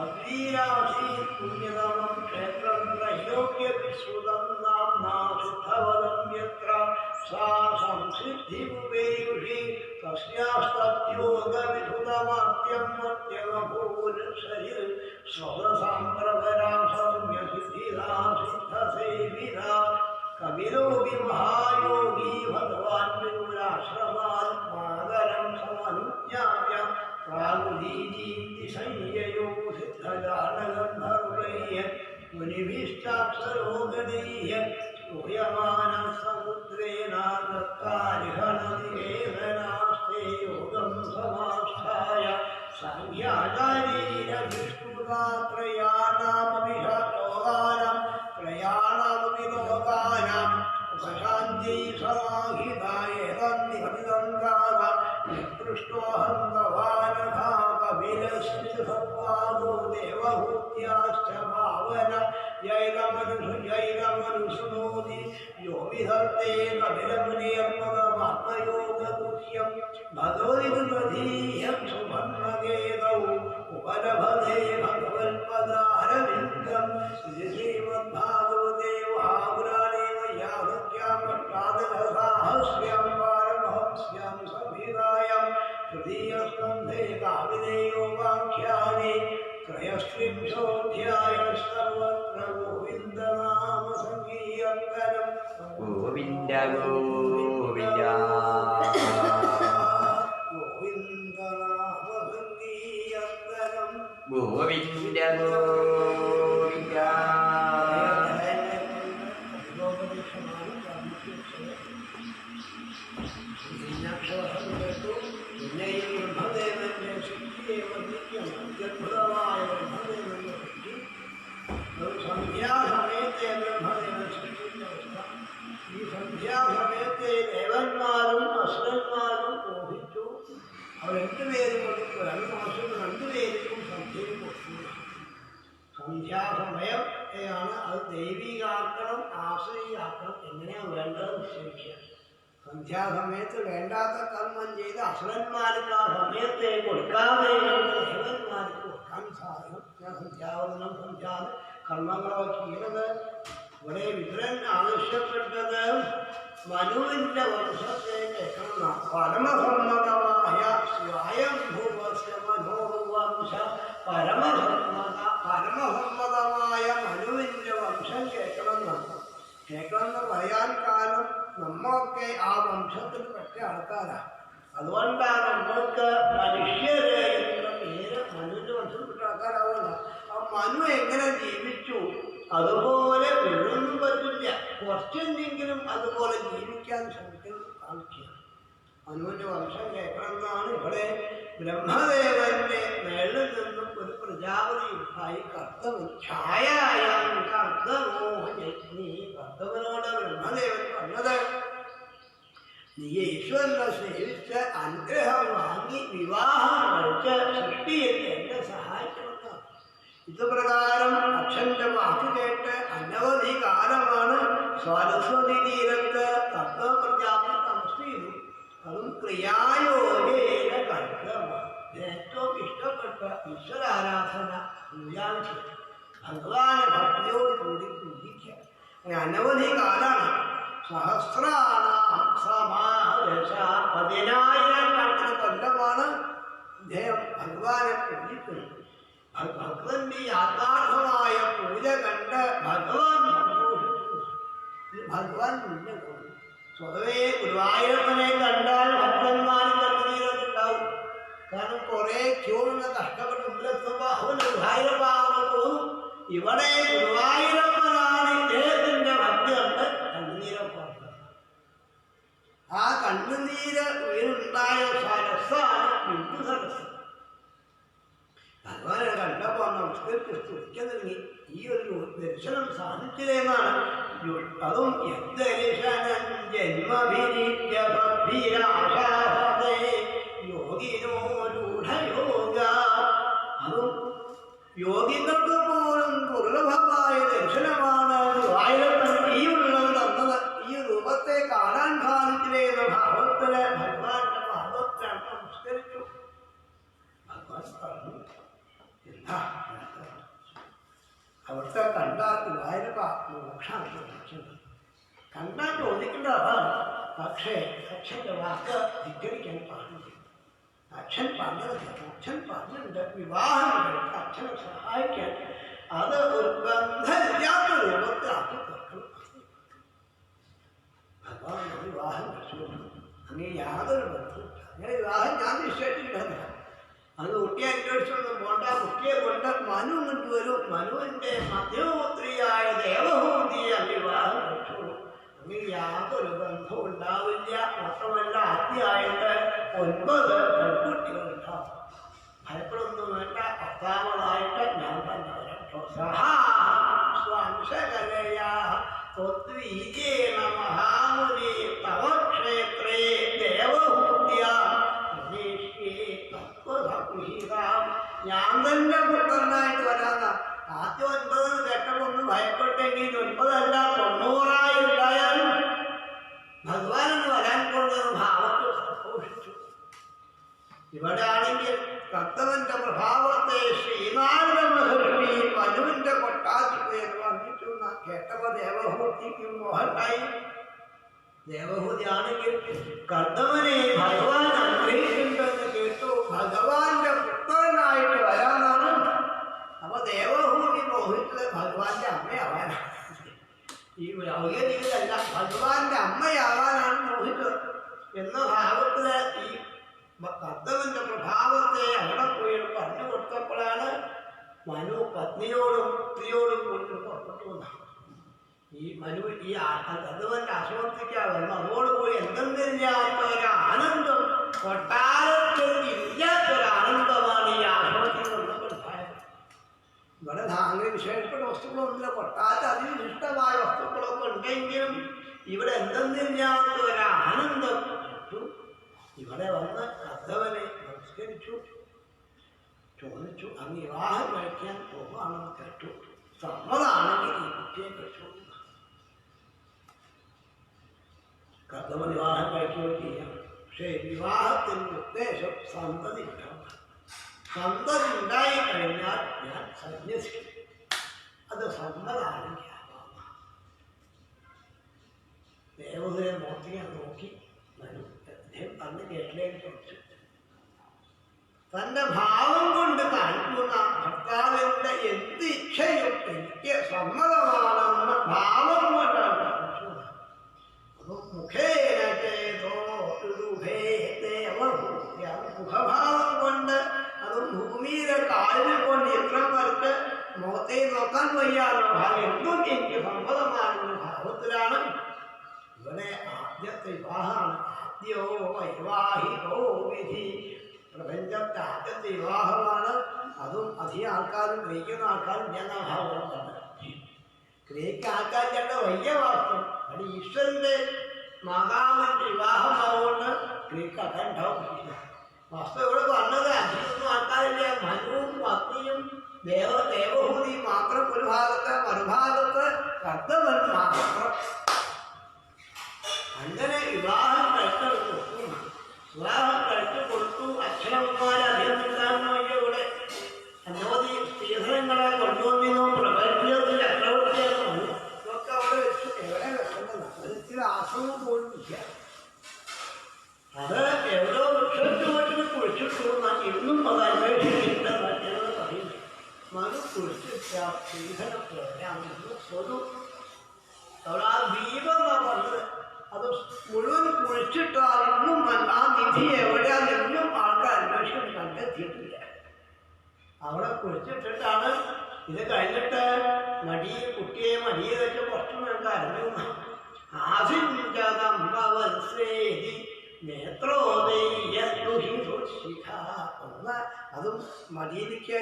അദ്വീരാശീ പുണ്യതമം ക്ഷേത്രം ത്രൈലോക്യവിശ്രുതം നാംനാ സിദ്ധവദം യത്ര സാ സംസിദ്ധിമുപേയുഷി തസ്യാസ്തദ്യോഗവിധുതമാദ്യം മധ്യമഭൂനുസരിൽ സ്വതസാമ്പ്രവരാ സൗമ്യസിദ്ധിരാ സിദ്ധസേവിരാ കപിലോപി മഹായോഗി ഭഗവാൻ വിദുരാശ്രമാൻ മാതരം സമനുജ്ഞാപ്യ പ്രാഗുദീജീതി സംയയോ സിദ്ധജാനഗന്ധർവൈഃ മുനിഭിശ്ചാപ്സരോഗണൈഃ ൂയമാന സമുദ്രേണ ദത്താരിഹണനികേതനാസ്തേ യോഗം സമാസ്ഥായ സംഖ്യാചാരീരവിഷ്ണുതാത്രയാണാമപി ലോകാനാം ഉപശാന്തി സമാഹിതായ തന്നിഹമിതങ്കാത നികൃഷ്ടോഹം ഭവാനഘാ കപിലശ്ചിതപാദോ ദേവഹൂത്യാശ്ച ഭാവന ജൈരമനുസുനോതി യോ വിധർത്തേ കപിലമുനിയർമ്മദമാത്മയോഗദുഹ്യം ഭഗവതിമധീയം സുഭർണഗേതൗ ഉപലഭതേ ഭഗവത്പദാരവിന്ദം ശ്രീമദ്ഭാഗവതേ മഹാപുരാണേ വയ്യാഹത്യാം അഷ്ടാദശസാഹസ്രം പാരമഹംസ്യാം സംഹിതായാം തൃതീയസ്കന്ധേ കാമിനേയോഗാഖ്യാനേ ത്രയസ്ത്രിംശോऽധ്യായ സർവത്ര ഗോവിന്ദനാമ സങ്കീർത്തനം ഗോവിന്ദ ഗോവിന്ദ ഗോവിന്ദനാമ സങ്കീർത്തനം ഗോവിന്ദ ഗോവിന്ദ ബ്രഹ്മദേവന്റെ ശക്തിയെ വർദ്ധിക്കും അത്യത്ഭുതമായ ബ്രഹ്മദേവന്റെ ശക്തി ഒരു സന്ധ്യാസമയത്തെ ബ്രഹ്മദേവൻ സൃഷ്ടിച്ച അവസ്ഥ ഈ സന്ധ്യാസമയത്തെ ദേവന്മാരും അസുരന്മാരും മോഹിച്ചു അവർ രണ്ടുപേരും കൊടുത്തു 2 മാസം രണ്ടുപേർക്കും സന്ധ്യയിൽ കൊടുത്തു സന്ധ്യാസമയം ആണ് അത് ദൈവികാക്കണം ആശ്രയിയാക്കണം എങ്ങനെയാണ് വേണ്ടത് നിശ്ചയിക്കുക സന്ധ്യാസമയത്ത് വേണ്ടാത്ത കർമ്മം ചെയ്ത് അസുരന്മാർക്ക് ആ സമയത്തെ കൊടുക്കാതെ ദേവന്മാർക്ക് കൊടുക്കാൻ സാധിക്കും ഞാൻ സന്ധ്യാവതനം സന്ധ്യാ കർമ്മങ്ങളൊക്കെ ചെയ്യുന്നത് ഇവിടെ വിതുരൻ ആവശ്യപ്പെട്ടത് മനുവിൻ്റെ വംശത്തെ കേൾക്കണം പരമസമ്മതമായ സ്വയംഭൂവസ്യ മനോവംശ പരമസമ്മതമായ മനുവിൻ്റെ വംശം കേൾക്കണം എന്ന് പറയാൻ കാരണം നമ്മൊക്കെ ആ വംശത്തിൽ പെട്ട ആൾക്കാരാണ് അതുകൊണ്ടാണ് നമ്മൾക്ക് മനുഷ്യര് എന്ന പേര് മനുവിൻ്റെ വംശത്തിൽപ്പെട്ട ആൾക്കാരാവുക ആ മനു എങ്ങനെ ജീവിച്ചു അതുപോലെ വീഴൊന്നും പറ്റില്ല കുറച്ചെന്തെങ്കിലും അതുപോലെ ജീവിക്കാൻ ശ്രമിക്കുന്നത് കാണിക്കുക മനുവിൻ്റെ വംശം കേൾക്കണമെന്നാണ് ഇവിടെ ബ്രഹ്മദേവന്റെ മേളിൽ നിന്നും ഒരു പ്രജാപതി ഉണ്ടായി കർത്തവൻ ഛായായാം കർത്തമോഹയജ്ഞി കർത്തവനോട് ബ്രഹ്മദേവൻ പറഞ്ഞത് നീ ഈശ്വരനെ സേവിച്ച് അനുഗ്രഹം വാങ്ങി വിവാഹം കഴിച്ച് സൃഷ്ടിയിൽ എന്നെ സഹായിക്കണമെന്നാണ് ഇതുപ്രകാരം അച്ഛൻ്റെ വാക്ക് കേട്ട് അനവധി കാലമാണ് സരസ്വതി തീരത്ത് തത്വപ്രജാപതി തമസ്തീതു അതും ക്രിയായോഗേന കർത്തമാണ് ഏറ്റവും ഇഷ്ടപ്പെട്ട ഈശ്വരാരാധന പൂജാവിധി ഭഗവാനെ ഭക്തിയോട് കൂടി പൂജിക്കുക അനവധി കാലാണ് സഹസ്രാണാം സമാദശ 10,000 കൊല്ലമാണ് അദ്ദേഹം ഭഗവാനെ പൂജിക്കുന്നത് ഭഗവന്റെ ആത്മാർത്ഥമായ പൂജ കണ്ട് ഭഗവാൻ സന്തോഷിക്കുന്നു ഭഗവാൻ മുന്നേ പോകും സ്വതവേ ഗുരുവായൂരപ്പനെ കണ്ടാൽ ഭക്തന്മാർ കണ്ണുനീരൊന്നുണ്ടാവും കാരണം കുറെ ക്യൂ നിന്ന് കഷ്ടപ്പെട്ട് മുമ്പിലെത്തുമ്പോൾ അവന് ഗുരുവായൂരപ്പാണെന്ന് തോന്നും ഇവിടെ ഗുരുവായൂരപ്പനാണ് കുളിക്കാൻ തുടങ്ങി. ഈ ഒരു ദർശനം സാധിച്ചില്ലെന്നാണ്. അതും യദ്ദർശനം ജന്മഭിരിഭീരാശാസേ യോഗിനോ രൂഢയോഗ. അതും യോഗികൾക്ക് പോലും ദുർലഭമായ ദർശനമാണ് ഗുരുവായൂരപ്പൻ ഈ ഉള്ളത് തന്നത്. ഈ രൂപത്തെ കാണാൻ സാധിച്ചില്ലേ എന്ന ഭാവത്തില് ഭഗവാന്റെ പാദത്തെ നമസ്കരിച്ചു. ഭഗവാൻ പറഞ്ഞു, എന്താ അവിടുത്തെ കണ്ടാൽ ഗുരുവായൂരപ്പ മോക്ഷാണ് ലഭിച്ചത്. കണ്ടാൽ ചോദിക്കേണ്ട അതാണ്. പക്ഷേ അച്ഛൻ്റെ വാക്ക് ധിക്കരിക്കാൻ പാടില്ല. അച്ഛൻ പറഞ്ഞത് അച്ഛൻ പറഞ്ഞിട്ടുണ്ട് വിവാഹം കഴിച്ച് അച്ഛനെ സഹായിക്കാൻ. അത് ഒരു ബന്ധമില്ലാത്ത രൂപത്തിലാക്കി തീർക്കണം. ഭഗവാൻ വിവാഹം കഴിച്ചു. അങ്ങനെ യാതൊരു ബന്ധമില്ല. അങ്ങനെ വിവാഹം ഞാൻ നിശ്ചയിച്ചിട്ടില്ല. അത് കുട്ടിയെ അന്വേഷിച്ചൊന്നും പോണ്ട. കുട്ടിയെ കൊണ്ട് മനു ഇങ്ങോട്ട് വരും. മനുവിൻ്റെ മധ്യമപുത്രിയായ ദേവഹൂതിയെ വിവാഹം കഴിച്ചോളൂ. അങ്ങനെ യാതൊരു ബന്ധവും ഉണ്ടാവില്ല. മാത്രമല്ല ആദ്യമായിട്ട് 9 പെൺകുട്ടികളുണ്ടാവും. ഭയപ്പെടുന്നു വേണ്ട. 10ാമതായിട്ട് ഞാൻ തന്നെ വരട്ടോ. സഹാംശകലയാ ത്വദ്വീജേന മഹാമുനി തവ ക്ഷേത്രേ ദേവഹൂത്യാ ഞാൻ തന്നെ പുത്രനായിട്ട് വരാന്ന. ആദ്യം 9 കേട്ടപ്പോൾ ഒന്ന് ഭയപ്പെട്ടെങ്കിൽ 9 അല്ല 90 ഉണ്ടായാലും ഭഗവാനെന്ന് വരാൻ കൊണ്ടൊരു ഭാവത്തിൽ സന്തോഷിച്ചു. ഇവിടെ ആണെങ്കിൽ കർത്തവന്റെ പ്രഭാവത്തെ ശ്രീനാരായണ മഹർഷി മനുവിന്റെ കൊട്ടാരത്തിൽ വന്നിട്ടു കേട്ടപ്പോ ദേവഹൂതിക്ക് മോഹനായി. ദേവഹൂതി ആണെങ്കിൽ കർത്തവനെ ഭഗവാൻ അനുഗ്രഹിക്കുന്നുണ്ടെന്ന് കേട്ടു. ഭഗവാന്റെ പുത്രനായിട്ട് വരാനാണ്. അപ്പൊ ദേവഹൂതി മോഹിച്ചത് ഭഗവാന്റെ അമ്മയാവാനാണ്. ഈ ഔദ്യോഗികതല്ല, ഭഗവാന്റെ അമ്മയാവാനാണ് മോഹിച്ചത് എന്ന ഭാവത്തില് ഈ കർത്തവന്റെ പ്രഭാവത്തെ അവിടെ പോയി പറഞ്ഞു കൊടുത്തപ്പോഴാണ് മനു പത്നിയോടും പുത്രിയോടും കൊണ്ട് പുറപ്പെട്ടു വന്നത്. ഈ മനു ഈ കർത്തവന്റെ ആശ്രമത്തിക്കാണ് വന്നു. അതോടുകൂടി എന്തെന്നില്ലാത്തൊരാനന്ദം, കൊട്ടാരത്തിൽ ഇല്ലാത്തൊരാനന്ദമാണ് ഈ ആശ്രമത്തിൽ വന്നപ്പോഴായത്. ഇവിടെ അങ്ങനെ വിശേഷപ്പെട്ട വസ്തുക്കളൊന്നുമില്ല. കൊട്ടാരത്തിൽ അതിവിശിഷ്ടമായ വസ്തുക്കളൊക്കെ ഉണ്ടെങ്കിലും ഇവിടെ എന്തെന്നില്ലാത്തൊരാനന്ദം. ഇവിടെ വന്ന് കർത്തവനെ നമസ്കരിച്ചു. ചോദിച്ചു, അങ്ങ് വിവാഹം കഴിക്കാൻ പോകുകയാണെന്ന് കേട്ടു. സമ്മതാണെങ്കിൽ ഈ കുട്ടിയെ കഴിച്ചു. കർത്തവൻ വിവാഹം കഴിക്കുകയും ചെയ്യാം. പക്ഷേ വിവാഹത്തിൻ്റെ ഉദ്ദേശം സന്തതി ഉണ്ടാവുക. സന്തതി ഉണ്ടായി കഴിഞ്ഞാൽ ഞാൻ സന്യസിക്കും. അത് സമ്മതാണെങ്കിൽ ആവാം. ദേവതയെ നോക്കി വരും. അദ്ദേഹം അന്ന് കേട്ടിലേക്ക് ചോദിച്ചു. തന്റെ ഭാവം കൊണ്ട് കാണിക്കുന്ന ഭർത്താവിന്റെ എന്ത് ഇച്ഛയും എനിക്ക് സമ്മതമാണെന്ന് ഭാവം കൊണ്ടാണ് കാണിച്ചത്. അതും മുഖേന ചെയ്തോ മുഖഭാവം കൊണ്ട്, അതും ഭൂമിയിലെ കാലിനെ കൊണ്ട് ഇത്രം വരച്ച് മുഖത്തെ നോക്കാൻ വയ്യാതെ ഭാവം എന്തും എനിക്ക് സമ്മതമാണെന്ന ഭാവത്തിലാണ്. ഇവിടെ ആദ്യത്തെ വിവാഹമാണ്. ആദ്യോ വൈവാഹികോ വിധി. പ്രപഞ്ചത്തെ ആദ്യത്തെ വിവാഹമാണ്. അതും അധികം ആൾക്കാരും ഗ്രഹിക്കുന്ന ആൾക്കാരും ഞാൻ ആ ഭാവം പറഞ്ഞത്. ഗ്രഹിക്കുന്ന ആൾക്കാർ ചേട്ട വലിയ വാസ്തവം. അത് ഈശ്വരന്റെ മാതാവിന്റെ വിവാഹമാവുകൊണ്ട് ഗ്രഹിക്കാൻ ഉണ്ടാവും. വാസ്തവം ഇവിടെ പറഞ്ഞത് അധികം ആൾക്കാരില്ല. മനുവും പത്നിയും ദേവഹൂതിയും മാത്രം ഒരു ഭാഗത്ത്, മറുഭാഗത്ത് കർത്തവൻ മാത്രം. അങ്ങനെ വിവാഹം കഴിച്ചു. വിവാഹം കഴിച്ചു കൊടുത്തു. അക്ഷരന്മാരെ അധികമില്ലാന്നോ ഇവിടെ അനവധി സ്ത്രീധനങ്ങളെ കൊണ്ടുവന്നിരുന്നു. പ്രപഞ്ചത്തിൽ ചക്രവർത്തിയായിരുന്നു. ഇതൊക്കെ അവിടെ വെച്ചു. എവിടെ വെക്കുന്നത്? നഗരത്തിൽ ആശ്രമം പോലും ഇല്ല. അത് എവിടോ വൃക്ഷത്തിൽ കുഴിച്ചിട്ടു. ഇന്നും അത് അന്വേഷിച്ചിട്ടുണ്ടെന്ന് ഞങ്ങൾ പറയുന്നു. മനു കുഴിച്ചിട്ട സ്ത്രീധനപ്രവരാണെന്ന് ഒരു അവിടെ ആ ദീപം എന്നാണ് പറഞ്ഞത്. അത് മുഴുവൻ കുഴിച്ചിട്ടാൽ ഇന്നും ആ നിധി എവിടെയാണെന്നും ആൾക്കാർ അന്വേഷണം കണ്ടെത്തിയിട്ടില്ല. അവിടെ കുഴിച്ചിട്ടിട്ടാണ് ഇത് കഴിഞ്ഞിട്ട് കുട്ടിയെ മടിയെ വെച്ച് കുറച്ചു വേണ്ട അറിഞ്ഞു. ആസിഞ്ചതംഭവത്സേതി നേത്രോദയ്യൂഹിശിഖ ഒന്ന് അതും മടിയിലേക്ക്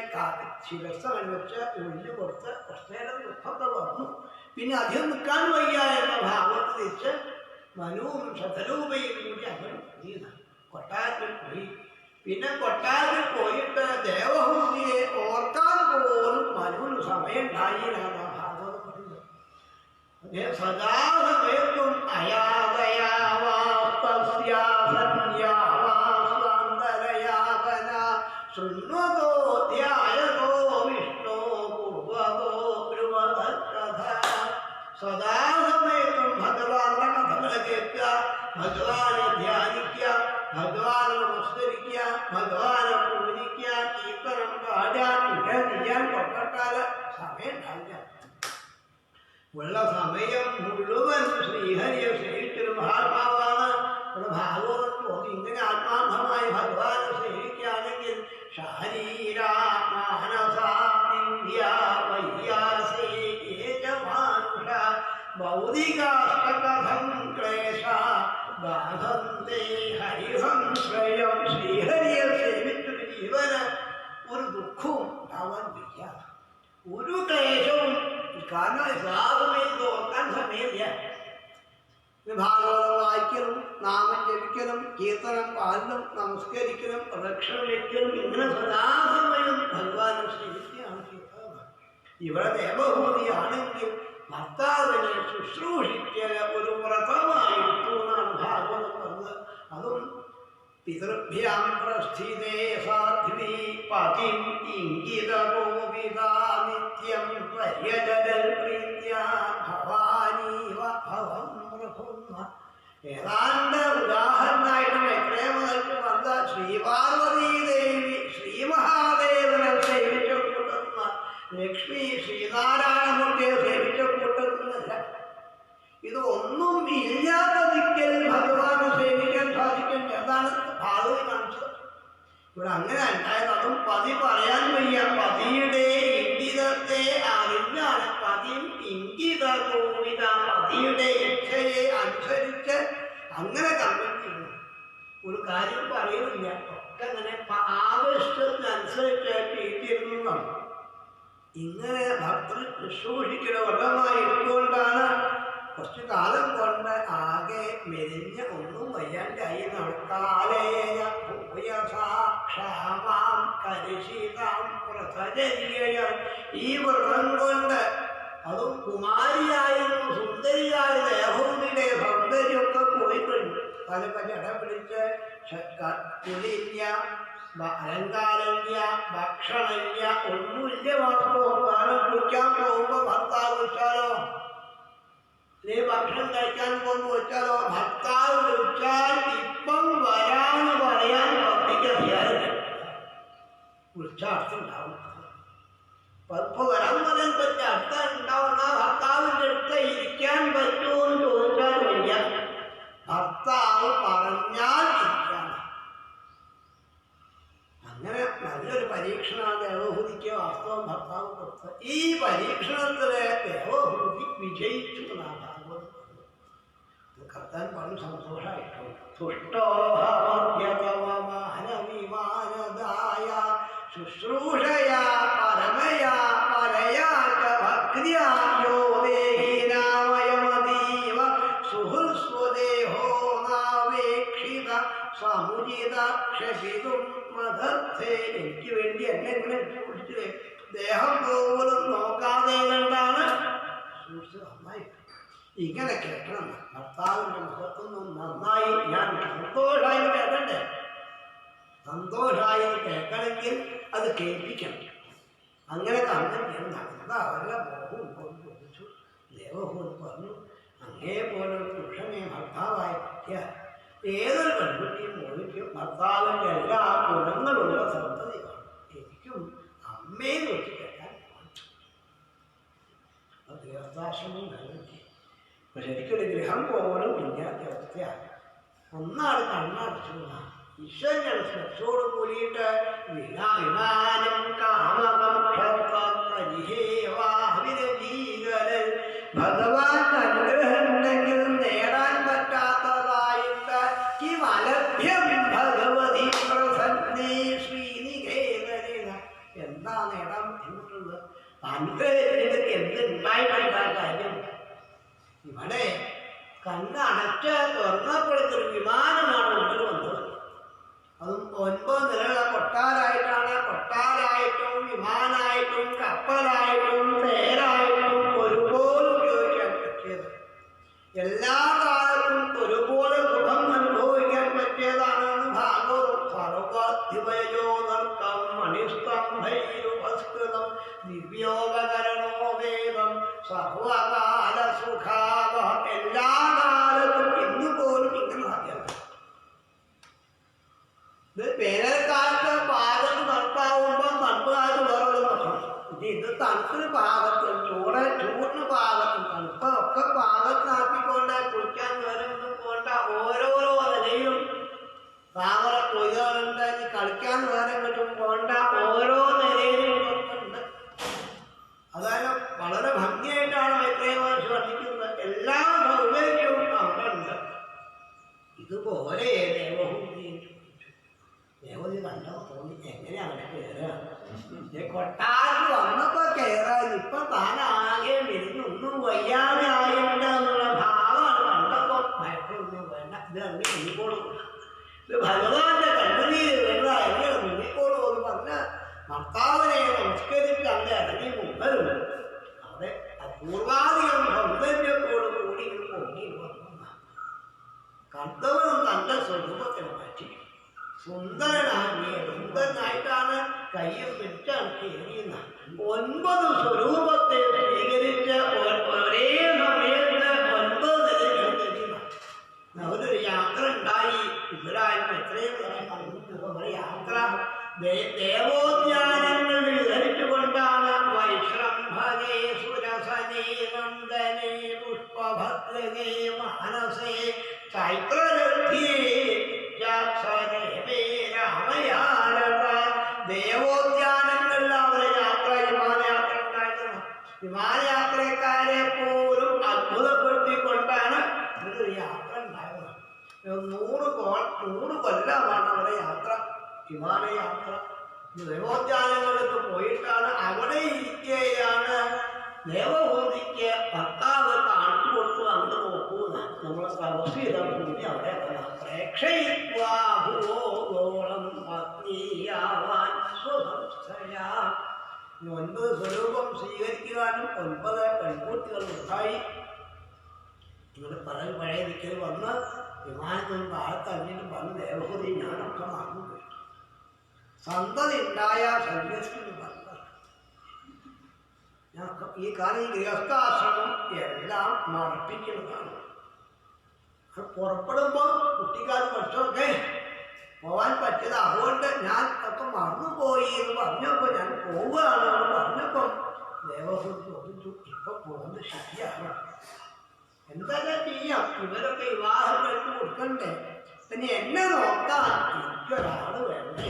ശിരസ്സമണി വെച്ച് ഒഴിഞ്ഞു കൊടുത്ത് കുറച്ചു നേരം ദുഃഖമൊക്കെ വന്നു. പിന്നെ അധികം നിൽക്കാൻ വയ്യ എന്ന ഭാവത്ത് തിരിച്ച് മനുവും ശതരൂപയും കൂടി അങ്ങനെ കൊട്ടാരത്തിൽ പോയി. പിന്നെ കൊട്ടാരത്തിൽ പോയിട്ട് ദേവഹൂതിയെ ഓർക്കാൻ പോലും മനുവിന് സമയം ഉണ്ടായില്ലാണ് ഭാഗവതം പറയുന്നത്. സദാസമയത്തും ശൃണ്വതോ ധ്യായതോ വിഷ്ണു പൂർവതോ ബ്രുവതകഥ. സദാസമയത്തും ഭഗവാന്റെ കഥകളെ കേൾക്കുക, ഭഗവാനെ ധ്യാനിക്കുക, ഭഗവാനെ നമസ്കരിക്കുക, ഭഗവാനെ പൂജിക്കുക, കീർത്തനം പാടാൻ ചെയ്യാൻ കൊട്ടാല സമയം ഉണ്ടാവില്ല. ഉള്ള സമയം മുഴുവൻ ശ്രീഹരിയെ സേവിച്ചൊരു മഹാത്മാവാണ്. ഇവിടെ ഭാഗവതം തോന്നി ഇങ്ങനെ ആത്മാർത്ഥമായി ഭഗവാനെ സേവിക്കുകയാണെങ്കിൽ ശാരീര മാനസ ദിവ്യ വൈയാസേ ഏജമാനുഷ ഭൗതികാഷ്ടകഥം ക്ലേശ ബാധന്തേ ഹരിസംശ്രയം. ശ്രീഹരിയെ സേവിച്ചൊരു ജീവന് ഒരു ദുഃഖവും ഉണ്ടാവാൻ വയ്യ, ഒരു ക്ലേശവും. കാരണം സമയത്ത് ഓർക്കാൻ സമയമില്ല. ഭാഗവതം വായിക്കണം, നാമം ജപിക്കണം, കീർത്തനം പാടണം, നമസ്കരിക്കണം, പ്രദക്ഷിണം വയ്ക്കണം, ഇങ്ങനെ സദാസമയം ഭഗവാനെ സ്നേഹിക്കുകയാണ് ചെയ്യുന്നത്. ഇവിടെ ദേവഭൂതിയാണെങ്കിൽ ഭർത്താവിനെ ശുശ്രൂഷിക്കൽ ഒരു വ്രതമായിട്ടു എന്നാണ് ഭാഗവതം പറഞ്ഞത്. അതും പിതൃഭ്യാം പ്രസ്ഥിതേ സാധ്വി പതിം ഇംഗിതഗോപിതാ നിത്യം പര്യജനൽ പ്രീത്യാ ഭവാനീവ ഭവം പ്രഭുന്ന. ഏതാണ്ട് ഉദാഹരണമായിട്ട് എത്രയോ മുതൽക്ക് വന്ന ശ്രീപാർവതീ ദേവി ശ്രീമഹാദേവനെ സേവിച്ച കൂട്ടുന്ന ലക്ഷ്മി ശ്രീനാരായണമൂർത്തിയെ സേവിച്ച കൂട്ടുന്നതല്ല. ഇത് ഒന്നും ഇല്ലാതിരിക്കൽ ഭഗവാനെ സേവിക്കാൻ സാധിക്കും. അതാണ് ഭാഗവതി കാണിച്ചത്. ഇവിടെ അങ്ങനെ ഉണ്ടായത്. അതും പതി പറയാൻ വയ്യ. പതിയുടെ ഇംഗിതത്തെ അറിഞ്ഞാണ് പതിയും ഇംഗിത കോവിത. പതിയുടെ ഇച്ഛയെ അനുസരിച്ച് അങ്ങനെ കണ്ടിട്ടുണ്ട്. ഒരു കാര്യം പറയുന്നില്ല, ഒക്കെ അങ്ങനെ ആവശ്യത്തിനനുസരിച്ചായിട്ട് എഴുതിയിരുന്നതാണ്. ഇങ്ങനെ ഭക്തർ ശുശ്രൂഷിക്കുന്ന വ്രതമായിരുന്നുകൊണ്ടാണ് കുറച്ചു കാലം കൊണ്ട് ആകെ മെലിഞ്ഞ ഒന്നും വയ്യാണ്ടായി. കാലേയ ക്ഷാമാം കരിശീതാം പ്രസജരീയ. ഈ വ്രതം കൊണ്ട് അതും കുമാരിയായും സുന്ദരിയായ ദേഹൂമിയുടെ സൗന്ദര്യമൊക്കെ പോയിട്ടുണ്ട്. അതിപ്പോൾ ജട പിടിച്ച് കുളിയില്ല, അലങ്കാരമില്ല, ഭക്ഷണമില്ല, ഒന്നുമില്ല. വാസ്തവം കാലം കുളിക്കാൻ പോകുമ്പോൾ ഭർത്താവ് വിളിച്ചാലോ, നീ ഭക്ഷണം കഴിക്കാൻ പോകുമ്പോൾ വെച്ചാലോ, ഭർത്താവ് വിളിച്ചാൽ ഇപ്പം വരാന്ന് പറയാൻ പറ്റിക്കറിയാറില്ല. വിളിച്ച അർത്ഥം ഉണ്ടാവും. ഇപ്പൊ വരാൻ പറയാൻ പറ്റിയ അർത്ഥം ഉണ്ടാവുന്ന ഭർത്താവിൻ്റെ അടുത്ത് ഇരിക്കാൻ പറ്റുമോ എന്ന് ചോദിച്ചാൽ വയ്യ. ഭർത്താവ് പറഞ്ഞാൽ ഇരിക്കാൻ. അങ്ങനെ നല്ലൊരു പരീക്ഷണമാണ് ദേവഹൂതിക്ക് വാസ്തവം ഭർത്താവ് കൊടുത്തത്. ഈ പരീക്ഷണത്തില് ദേവഹൂതി വിജയിച്ചു എന്നാണ് ഭാഗവതം. കർത്താൻ പറഞ്ഞു സന്തോഷമായിട്ടു. തുഷ്ടോഹമദ്യതമമാനവിമാനദായ ശുശ്രൂഷയാ പരമയാ പരയാ ച ഭക്തിയാ യോ ദേഹിനാമയമതീവ സുഹൃസ്വദേഹോ നാവേക്ഷിത സമുചിത ക്ഷപിതും മദർത്ഥേ. എനിക്ക് വേണ്ടി എന്നെ ഇങ്ങനെ കുറിച്ച് ദേഹം പോലും നോക്കാതെ കണ്ടാണ് സൂക്ഷിച്ച് നന്നായി. ഇങ്ങനെ കേൾക്കണം. ഭർത്താവിൻ്റെ മുഖത്തൊന്നും നന്നായി ഞാൻ സന്തോഷമായി കേൾക്കണ്ടേ. സന്തോഷമായി കേൾക്കണമെങ്കിൽ അത് കേൾപ്പിക്കണം. അങ്ങനെ കണ്ടിട്ട് നടന്ന അവരുടെ മോഹവും കൊണ്ട് ചോദിച്ചു. ദേവഹൂതി പറഞ്ഞു, അങ്ങേപോലെ ഒരു പുരുഷനെ ഭർത്താവായി പറ്റിയാൽ ഏതൊരു പെൺകുട്ടിയും മോഹിക്കും ഭർത്താവിൻ്റെ എല്ലാ ഗുണങ്ങളുള്ള സന്തതി കാണും. എനിക്കും അമ്മയെ നോക്കി കേൾക്കാൻ ഗൃഹസ്ഥാശ്രമം നൽകി. പക്ഷെ എനിക്കൊരു ഗൃഹം പോലും ഇല്ലാത്ത അവസ്ഥയാണ്. ഒന്നാണ് കണ്ണടച്ചു. ഈശ്വരൻ ശ്രദ്ധയോട് കൂടിയിട്ട് വിമാനം കാമകം ഭഗവാൻ അനുഗ്രഹം ഉണ്ടെങ്കിൽ നേടാൻ പറ്റാത്തതായിട്ട് ഈ മല നിങ്ങൾക്ക് എന്തുണ്ടായിട്ടുണ്ടാ കാര്യം? ഇവിടെ കണ്ണടച്ച് തുറന്നപ്പോഴത്തൊരു വിമാനമാണ് ഉള്ളിൽ വന്നത്. അതും 9 നിലയുള്ള കൊട്ടാരായിട്ടാണ്. കൊട്ടാരായിട്ടും വിമാനായിട്ടും കപ്പലായിട്ടും തേരായിട്ടും ഒരുപോലെ ഉപയോഗിക്കാൻ പറ്റിയത്. എല്ലാ കാലത്തും ഒരുപോലെ സുഖം അനുഭവിക്കാൻ പറ്റിയതാണെന്ന് ഭാഗവതം. സർവധിപയോ നർക്കം മണിസ്തംഭൈരുപസ്കൃതം ദിവ്യോപകരണോ വേദം സർവകാല സുഖാവ. എല്ലാ കാലത്തും ഇന്നുപോലും ഇങ്ങനെ സാധ്യത. ഇത് വേനൽക്കാലത്ത് പാകത്ത് തണുപ്പാകുമ്പോൾ തണുപ്പ് കാലത്ത് വേറെ പ്രശ്നം. ഇത് തണുപ്പിന് പാകത്തും ചൂടിന് പാകത്തും തണുപ്പ് ഒക്കെ പാകത്തിനാക്കിക്കൊണ്ട് കുളിക്കാൻ വേറൊന്നും പോണ്ട. ഓരോരോ നിലയിലും താമര കൊയ്യാറുണ്ടായി കളിക്കാൻ വേറെ കിട്ടും പോണ്ട. ഓരോ നിലയിലും ഇതൊക്കെ ഉണ്ട്. അതായത് വളരെ ഭംഗിയായിട്ടാണ് മൈത്രേയമാർ വർണ്ണിക്കുന്നത്. എല്ലാ സൗകര്യവും അവിടെ ഉണ്ട്. ഇതുപോലെ ദേവതി കണ്ടപ്പോൾ തോന്നി എങ്ങനെയാണ് കയറുക. കൊട്ടാരത്തിൽ വന്നപ്പോൾ കയറാൻ ഇപ്പം താനാകെ മെലിഞ്ഞൊന്നും വയ്യാതെ ആയിട്ടുണ്ട് എന്നുള്ള ഭാവമാണ്. കണ്ടപ്പോൾ ഭയപ്പൊന്നും വേണ്ട, ഇത് അങ്ങനെ മുന്നിക്കോളും, ഇത് ഭഗവാന്റെ കണ്ണുനീര് വേണ്ട, എങ്ങനെ മുന്നിക്കോളും എന്ന് പറഞ്ഞ് ഭർത്താവിനെ നമസ്കരിച്ച് അങ്ങനെ ഇറങ്ങി മുമ്പരും അവിടെ അപൂർവാധികം സൗന്ദര്യത്തോട് കൂടി പൊങ്ങി വന്ന കർത്തവനും തൻ്റെ സ്വരൂപത്തിന് മാറ്റി സുന്ദരനായിട്ടാണ് കയ്യിൽ പിടിച്ചാണ് കയറിയുന്ന. 9 സ്വരൂപത്തെ സ്വീകരിച്ച് ഒരേ സമയത്ത് 9 നിലകൾ കഴിയുന്ന അവരൊരു യാത്ര ഉണ്ടായി. ഇവരായിരുന്നു എത്രയും യാത്ര ദേവോദ്യാനങ്ങൾ വിഹരിച്ചുകൊണ്ടാണ്. വൈശ്രംഭനേ സുരസനേ നന്ദനേ പുഷ്പഭദ്രനേ മാനസേ ചൈത്രരഥ്യേ ദേവോദ്യാനങ്ങളിൽ അവരെ യാത്ര വിമാനയാത്ര ഉണ്ടായിരുന്നു. വിമാനയാത്രക്കാരെ പോലും അത്ഭുതപ്പെടുത്തിക്കൊണ്ടാണ് ഇതൊരു യാത്ര ഉണ്ടായിരുന്നത്. 100 കൊല്ലമാണ് അവരുടെ യാത്ര, വിമാനയാത്ര. ദേവോദ്യാനങ്ങളിലൊക്കെ പോയിട്ടാണ്. അവിടെ ഇരിക്കുകയാണ് ദേവഭൂതിക്ക് ഭർത്താവ് കാണിച്ചു കൊടുത്തു. അന്ന് നോക്കൂന്ന് നമ്മൾ തപസ്വിതം കൂടി അവിടെ പ്രേക്ഷയിത്വാഭൂഗോളം അഗ്നിയാവാൻ സ്വഹംസയാ. 9 സ്വരൂപം സ്വീകരിക്കുവാനും 9 പെൺകുട്ടികൾ ഉണ്ടായി. ഇങ്ങനെ പഴയ ദിക്കിൽ വന്ന് വിമാനത്തിൽ താഴത്തറിഞ്ഞിട്ട് വന്ന് ദേവഹൂതി ഞാനൊക്കെ മറന്നുപോയി. സന്തതി ഉണ്ടായ സന്യസിക്കുന്നു പറഞ്ഞു. ഈ കാലം ഈ ഗൃഹസ്ഥാശ്രമം എല്ലാം മറപ്പിക്കുന്നതാണ്. അത് പുറപ്പെടുമ്പോൾ കുട്ടിക്കാർ പഠിച്ചൊക്കെ പോകാൻ പറ്റിയത്. അതുകൊണ്ട് ഞാൻ ഒക്കെ മറന്നുപോയി എന്ന് പറഞ്ഞപ്പോൾ ഞാൻ പോവുകയാണെന്ന് പറഞ്ഞപ്പോൾ ദേവഹൂതി ചോദിച്ചു, ഇപ്പൊ പോകുന്നത് ശരിയാണ്, എന്തെല്ലാം ചെയ്യാം, ഇവരൊക്കെ വിവാഹം കഴിച്ച് കൊടുക്കണ്ടേ, പിന്നെ എന്നെ നോക്കാൻ എനിക്കൊരാള് വേണ്ടേ.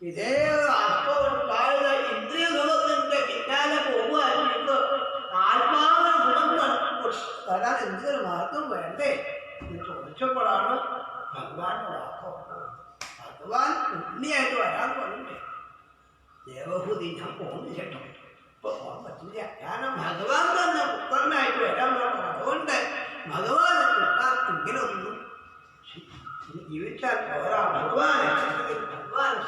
ഇതേ ആത്മാവുണ്ടായത് ഇന്ദ്രിയ സുഖത്തിന്റെ പിന്നാലെ പോകുകയായിരുന്നു. ആത്മാവിന് ഗുണം തരാൻ എന്തൊരു മാർഗം വേണ്ടേ എന്ന് ചോദിച്ചപ്പോഴാണ് ഭഗവാന്റെ വാക്കോ. ഭഗവാൻ ഉണ്ണിയായിട്ട് വരാൻ പറഞ്ഞേ. ദേവഹൂതി ഞാൻ പോകുന്നു ചേട്ടോ, ഇപ്പൊ പോകാൻ പറ്റില്ല, കാരണം ഭഗവാൻ തന്നെ പുത്രനായിട്ട് വരാൻ പറഞ്ഞു. അതുകൊണ്ട് ഭഗവാനെ കിട്ടാൻ ഇങ്ങനൊന്നും ജീവിച്ചാൽ പോരാ, ഭഗവാനെ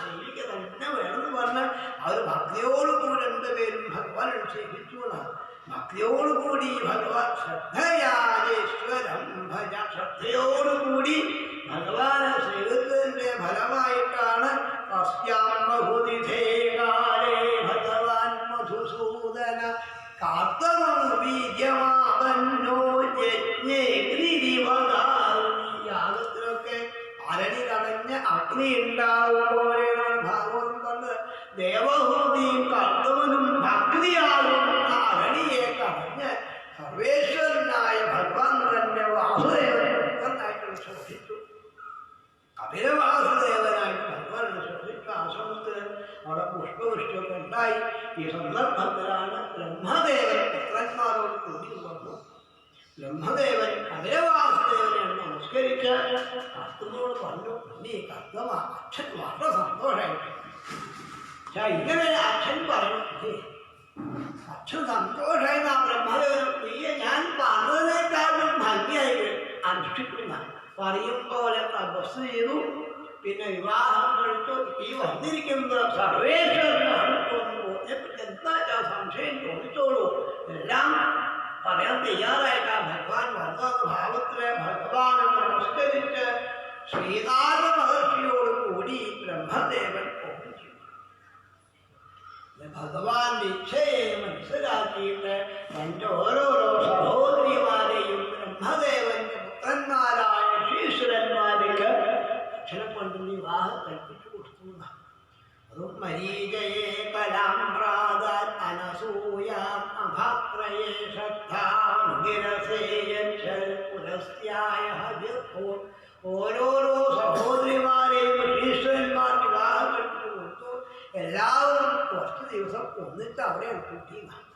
സേവിക്കുക തന്നെ വേണമെന്ന് പറഞ്ഞാൽ അവർ ഭക്തിയോടുകൂടി 2 പേരും ഭഗവാനെ സേവിച്ചുകൊണ്ടാണ്. ഭക്തിയോടുകൂടി ഭഗവാൻ ശ്രദ്ധയാജേശ്വരം ഭജ, ശ്രദ്ധയോടുകൂടി ഭഗവാനെ സേവിച്ചതിൻ്റെ ഫലമായിട്ടാണ് തസ്യാംബഹുതിഥേ കാലേ ഭഗവാൻ മധുസൂദന കാർത്തവം ബീജമാവന്നോ യാഗത്തിലൊക്കെ അരണി കടഞ്ഞ് അഗ്നി ഉണ്ടാവുമ്പോഴാണ് ഭാഗവതം പറഞ്ഞത്. ദേവഹൂതിയും കർത്തവനും ഭക്തിയാകുന്ന അരണിയെ കടഞ്ഞ് സർവേശ്വരനായ ഭഗവാൻ തന്നെ വാസുദേവൻ പുത്രനായിട്ട് ശ്രദ്ധിച്ചു. കപിലവാസുദേവനായിട്ട് ഭഗവാനെ ശ്രദ്ധിച്ചു. ആശ്രമത്തിൽ അവിടെ പുഷ്പവൃഷ്ടിയൊക്കെ ഉണ്ടായി. ഈ സന്ദർഭത്തിലാണ് ബ്രഹ്മദേവൻ പുത്രന്മാരോട് കൂടി വന്നു. ബ്രഹ്മദേവൻ കപിലവാസുദേവനെ നമസ്കരിച്ച് കർത്തനോട് പറഞ്ഞു, നീ കർത്തമ അച്ഛൻ വളരെ സന്തോഷമായിട്ട്. ഇങ്ങനെ അച്ഛൻ പറഞ്ഞു, അച്ഛൻ സന്തോഷമായി ആ ബ്രഹ്മദേവൻ നീയെ ഞാൻ പറഞ്ഞതിനേക്കാളും ഭംഗിയായി അനുഷ്ഠിക്കുന്ന പറയും പോലെ തപസ് ചെയ്തു. പിന്നെ വിവാഹം കഴിച്ചു. ഈ വന്നിരിക്കുന്നത് സർവേശ്വരനാണ് തോന്നുന്നു. എന്താ സംശയം ചോദിച്ചോളൂ. എല്ലാം പറയാൻ തയ്യാറായിട്ടാ ഭഗവാൻ വന്നെന്ന ഭാവത്തിലെ ഭഗവാനെ നമസ്കരിച്ച് ശ്രീനാഥ മഹർഷിയോട് കൂടി ബ്രഹ്മദേവൻ ഒന്നിച്ചു. ഭഗവാന്റെ ഇച്ഛയെ മനസ്സിലാക്കിയിട്ട് തൻ്റെ ഓരോരോ സഹോദരിമാരെയും ബ്രഹ്മദേവന്റെ പുത്രന്മാരായ ശ്രീശ്വരന്മാർക്ക് അക്ഷരം കൊണ്ട് വിവാഹം കൽപ്പിച്ചു കൊടുത്തു. അതും മരീചയെ കലാമ്രാതാൻ അനസൂയ അഭാത്രയെ ശ്രദ്ധാരസേയുരസ്യായ ഓരോരോ സഹോദരിമാരെയും ഈശ്വരന്മാർ വിവാഹം കഴിച്ചു കൊടുത്തു. എല്ലാവരും കുറച്ച് ദിവസം ഒന്നിച്ച് അവിടെ കൂട്ടിയതാണ്.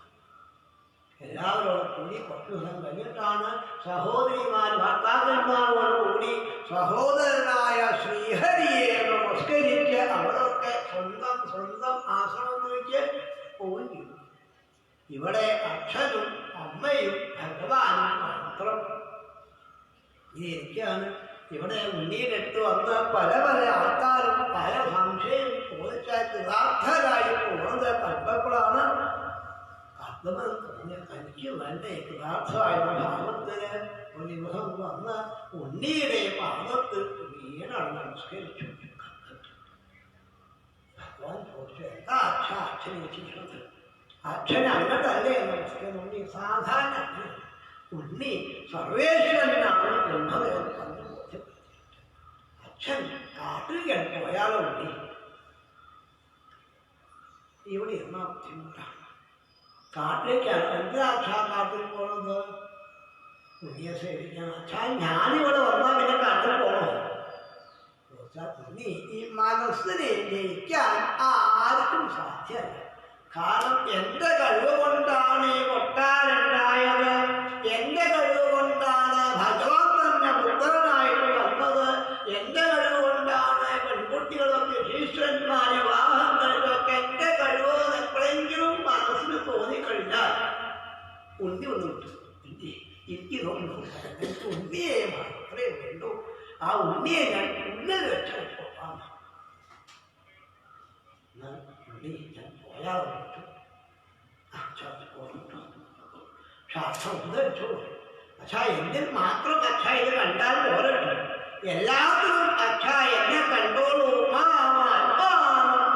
എല്ലാവരോടും കൂടി കുറച്ച് ദിവസം കഴിഞ്ഞിട്ടാണ് സഹോദരിമാർ ഭർത്താക്കന്മാരോട് കൂടി സഹോദരനായ ശ്രീഹരിയെ നമസ്കരിച്ച് അവരൊക്കെ സ്വന്തം സ്വന്തം ആശ്രമത്തിലേക്ക് പോവുകയും ചെയ്തു. ഇവിടെ അച്ഛനും അമ്മയും ഭഗവാനും മാത്രം ഇരിക്കുകയാണ്. ഇവിടെ മുന്നിലെടുത്ത് വന്ന് പല പല ആൾക്കാരും പല സംശയം ചോദിച്ചാൽ കൃതാർത്ഥരായി പോകുന്നത് കണ്ടപ്പോഴാണ് കർത്തവൻ തോന്നിയ തനിക്ക് വേണ്ടേ കൃതാർത്ഥമായ ഭാവത്തിന് ഒരു ദിവസം വന്ന് ഉണ്ണിയുടെ പാദത്തിൽ വീണാണ് നമസ്കരിച്ചു. ഭഗവാൻ ചോദിച്ചു, എന്താ അച്ഛനെ ചെയ്യുന്നത്? അച്ഛൻ അങ്ങനല്ലേ നമസ്കാരം? ഉണ്ണി സാധാരണ ഉണ്ണി സർവേശ്വരനാണ് ബ്രഹ്മദേവൻ കണ്ടു ബോധ്യപ്പെട്ടു. അച്ഛൻ കാട്ടിൽ പോയാലോ ഉണ്ണി ഇവിടെ ഇരുന്നാ ബുദ്ധിമുട്ടാണ്. കാട്ടിലേക്കാണ്. എന്താ അച്ഛാ കാട്ടിൽ പോകുന്നത്? ഉണ്ണിയെ സേവിക്കാൻ. അച്ഛാ ഞാനിവിടെ വന്നാൽ പിന്നെ കാട്ടിൽ പോകണോ? ഉണ്ണി ഈ മനസ്സിനെ ജയിക്കാൻ ആർക്കും സാധ്യമല്ല. കാരണം എൻ്റെ കഴിവ് കൊണ്ടാണ് ഈ കൊട്ടാരുണ്ടായത്. എൻ്റെ കഴിവ് കൊണ്ടാണ് ഭഗവാൻ തന്നെ പുത്രനായിട്ട് വന്നത്. എൻ്റെ കഴിവ് കൊണ്ടാണ് പെൺകുട്ടികളൊക്കെ ഈശ്വരന്മാർ വിവാഹം കഴിവൊക്കെ എൻ്റെ കഴിവ് എപ്പോഴെങ്കിലും മനസ്സിന് തോന്നിക്കഴിഞ്ഞാൽ ഉണ്ണി ഒന്ന് കിട്ടും. എനിക്ക് തോന്നുന്നു എനിക്ക് ഉണ്ണിയെ മാത്രമേ വേണ്ടൂ. ആ ഉണ്ണിയെ ഞാൻ ഉള്ളിൽ വെച്ചാൽ പോകാം. ഉണ്ണി ഞാൻ പോയാൽ ശാസ്ത്രം ഉദ്ധരിച്ചു. അച്ഛാ എന്നിൽ മാത്രം അച്ഛാ ഇത് കണ്ടാൽ പോരട്ടെ, എല്ലാത്തിനും അച്ഛാ എന്നെ കണ്ടോളൂ.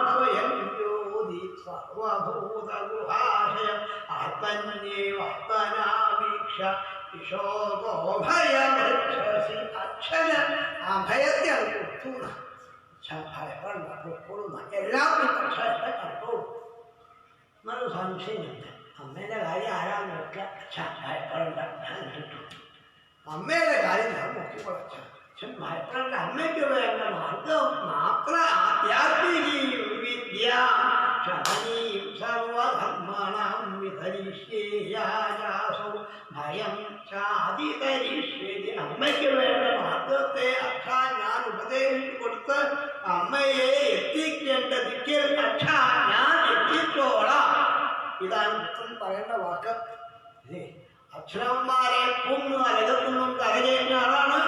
സ്വയം ജ്യോതി സർവഭൂതഗുഹാശയം ആത്മന്യേവാത്മനാവീക്ഷ വിശോകോഭയമൃക്ഷസി. അച്ഛന് അഭയത്തെ അത് കൊടുത്തു. അച്ഛാ ഭയപ്പെടണ്ട, പൊക്കോളുന്ന എല്ലാത്തിനും അച്ഛാ എന്നെ കണ്ടോളൂ. എന്നൊരു സംശയമുണ്ട്. അമ്മേൻ്റെ കാര്യം ആരാ നോക്കുക? അച്ഛാ ഭയപ്പെടണ്ട, ഞാൻ കിട്ടും. അമ്മയുടെ കാര്യം ഞാൻ നോക്കിക്കോളാം. അച്ഛൻ ഭയപ്പെടേണ്ട. അമ്മയ്ക്ക് വേണ്ട മാർഗം മാത്ര ആധ്യാത്മിക വിദ്യ ശമനീം സർവധർമ്മണം വിധരിഷ്യേയാസോ ഭയം ചാതികരിഷ്യേതി. അമ്മയ്ക്ക് വേണ്ട മാർഗത്തെ അച്ഛാ ഞാൻ ഉപദേശിച്ചു കൊടുത്ത് അമ്മയെ എത്തിക്കേണ്ട ദിക്കിൽ അച്ഛാ ഞാൻ എത്തിച്ചോളാം. ഇതാണ് പുത്രൻ പറയേണ്ട വാക്ക്. അച്ഛനമ്മമാരെ കൊന്നു അരകത്തൊന്നും കരകേറ്റ ആളാണ്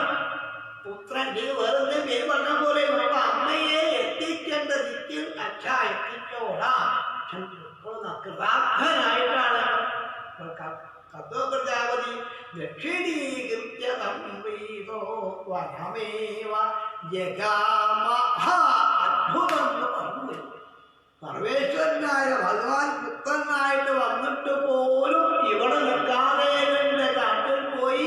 പുത്രൻ. ഇത് വേറെ പേര് പറഞ്ഞ പോലെ അപ്പൊ അമ്മയെ എത്തിക്കേണ്ട ദിക്കിൽ അച്ഛാ എത്തിച്ചോളാം. അച്ഛൻ കൃതാർത്ഥനായിട്ടാണ് കഥോ പ്രജാപതി ദക്ഷിണീകൃത്യ സംപ്രീതോ വനമേവ ജഗാമഹ. അത്ഭുതം എന്ന് പറഞ്ഞു. സർവേശ്വരനായ ഭഗവാൻ പുത്രനായിട്ട് വന്നിട്ട് പോലും ഇവിടെ നിൽക്കാതെ തന്നെ കാട്ടിൽ പോയി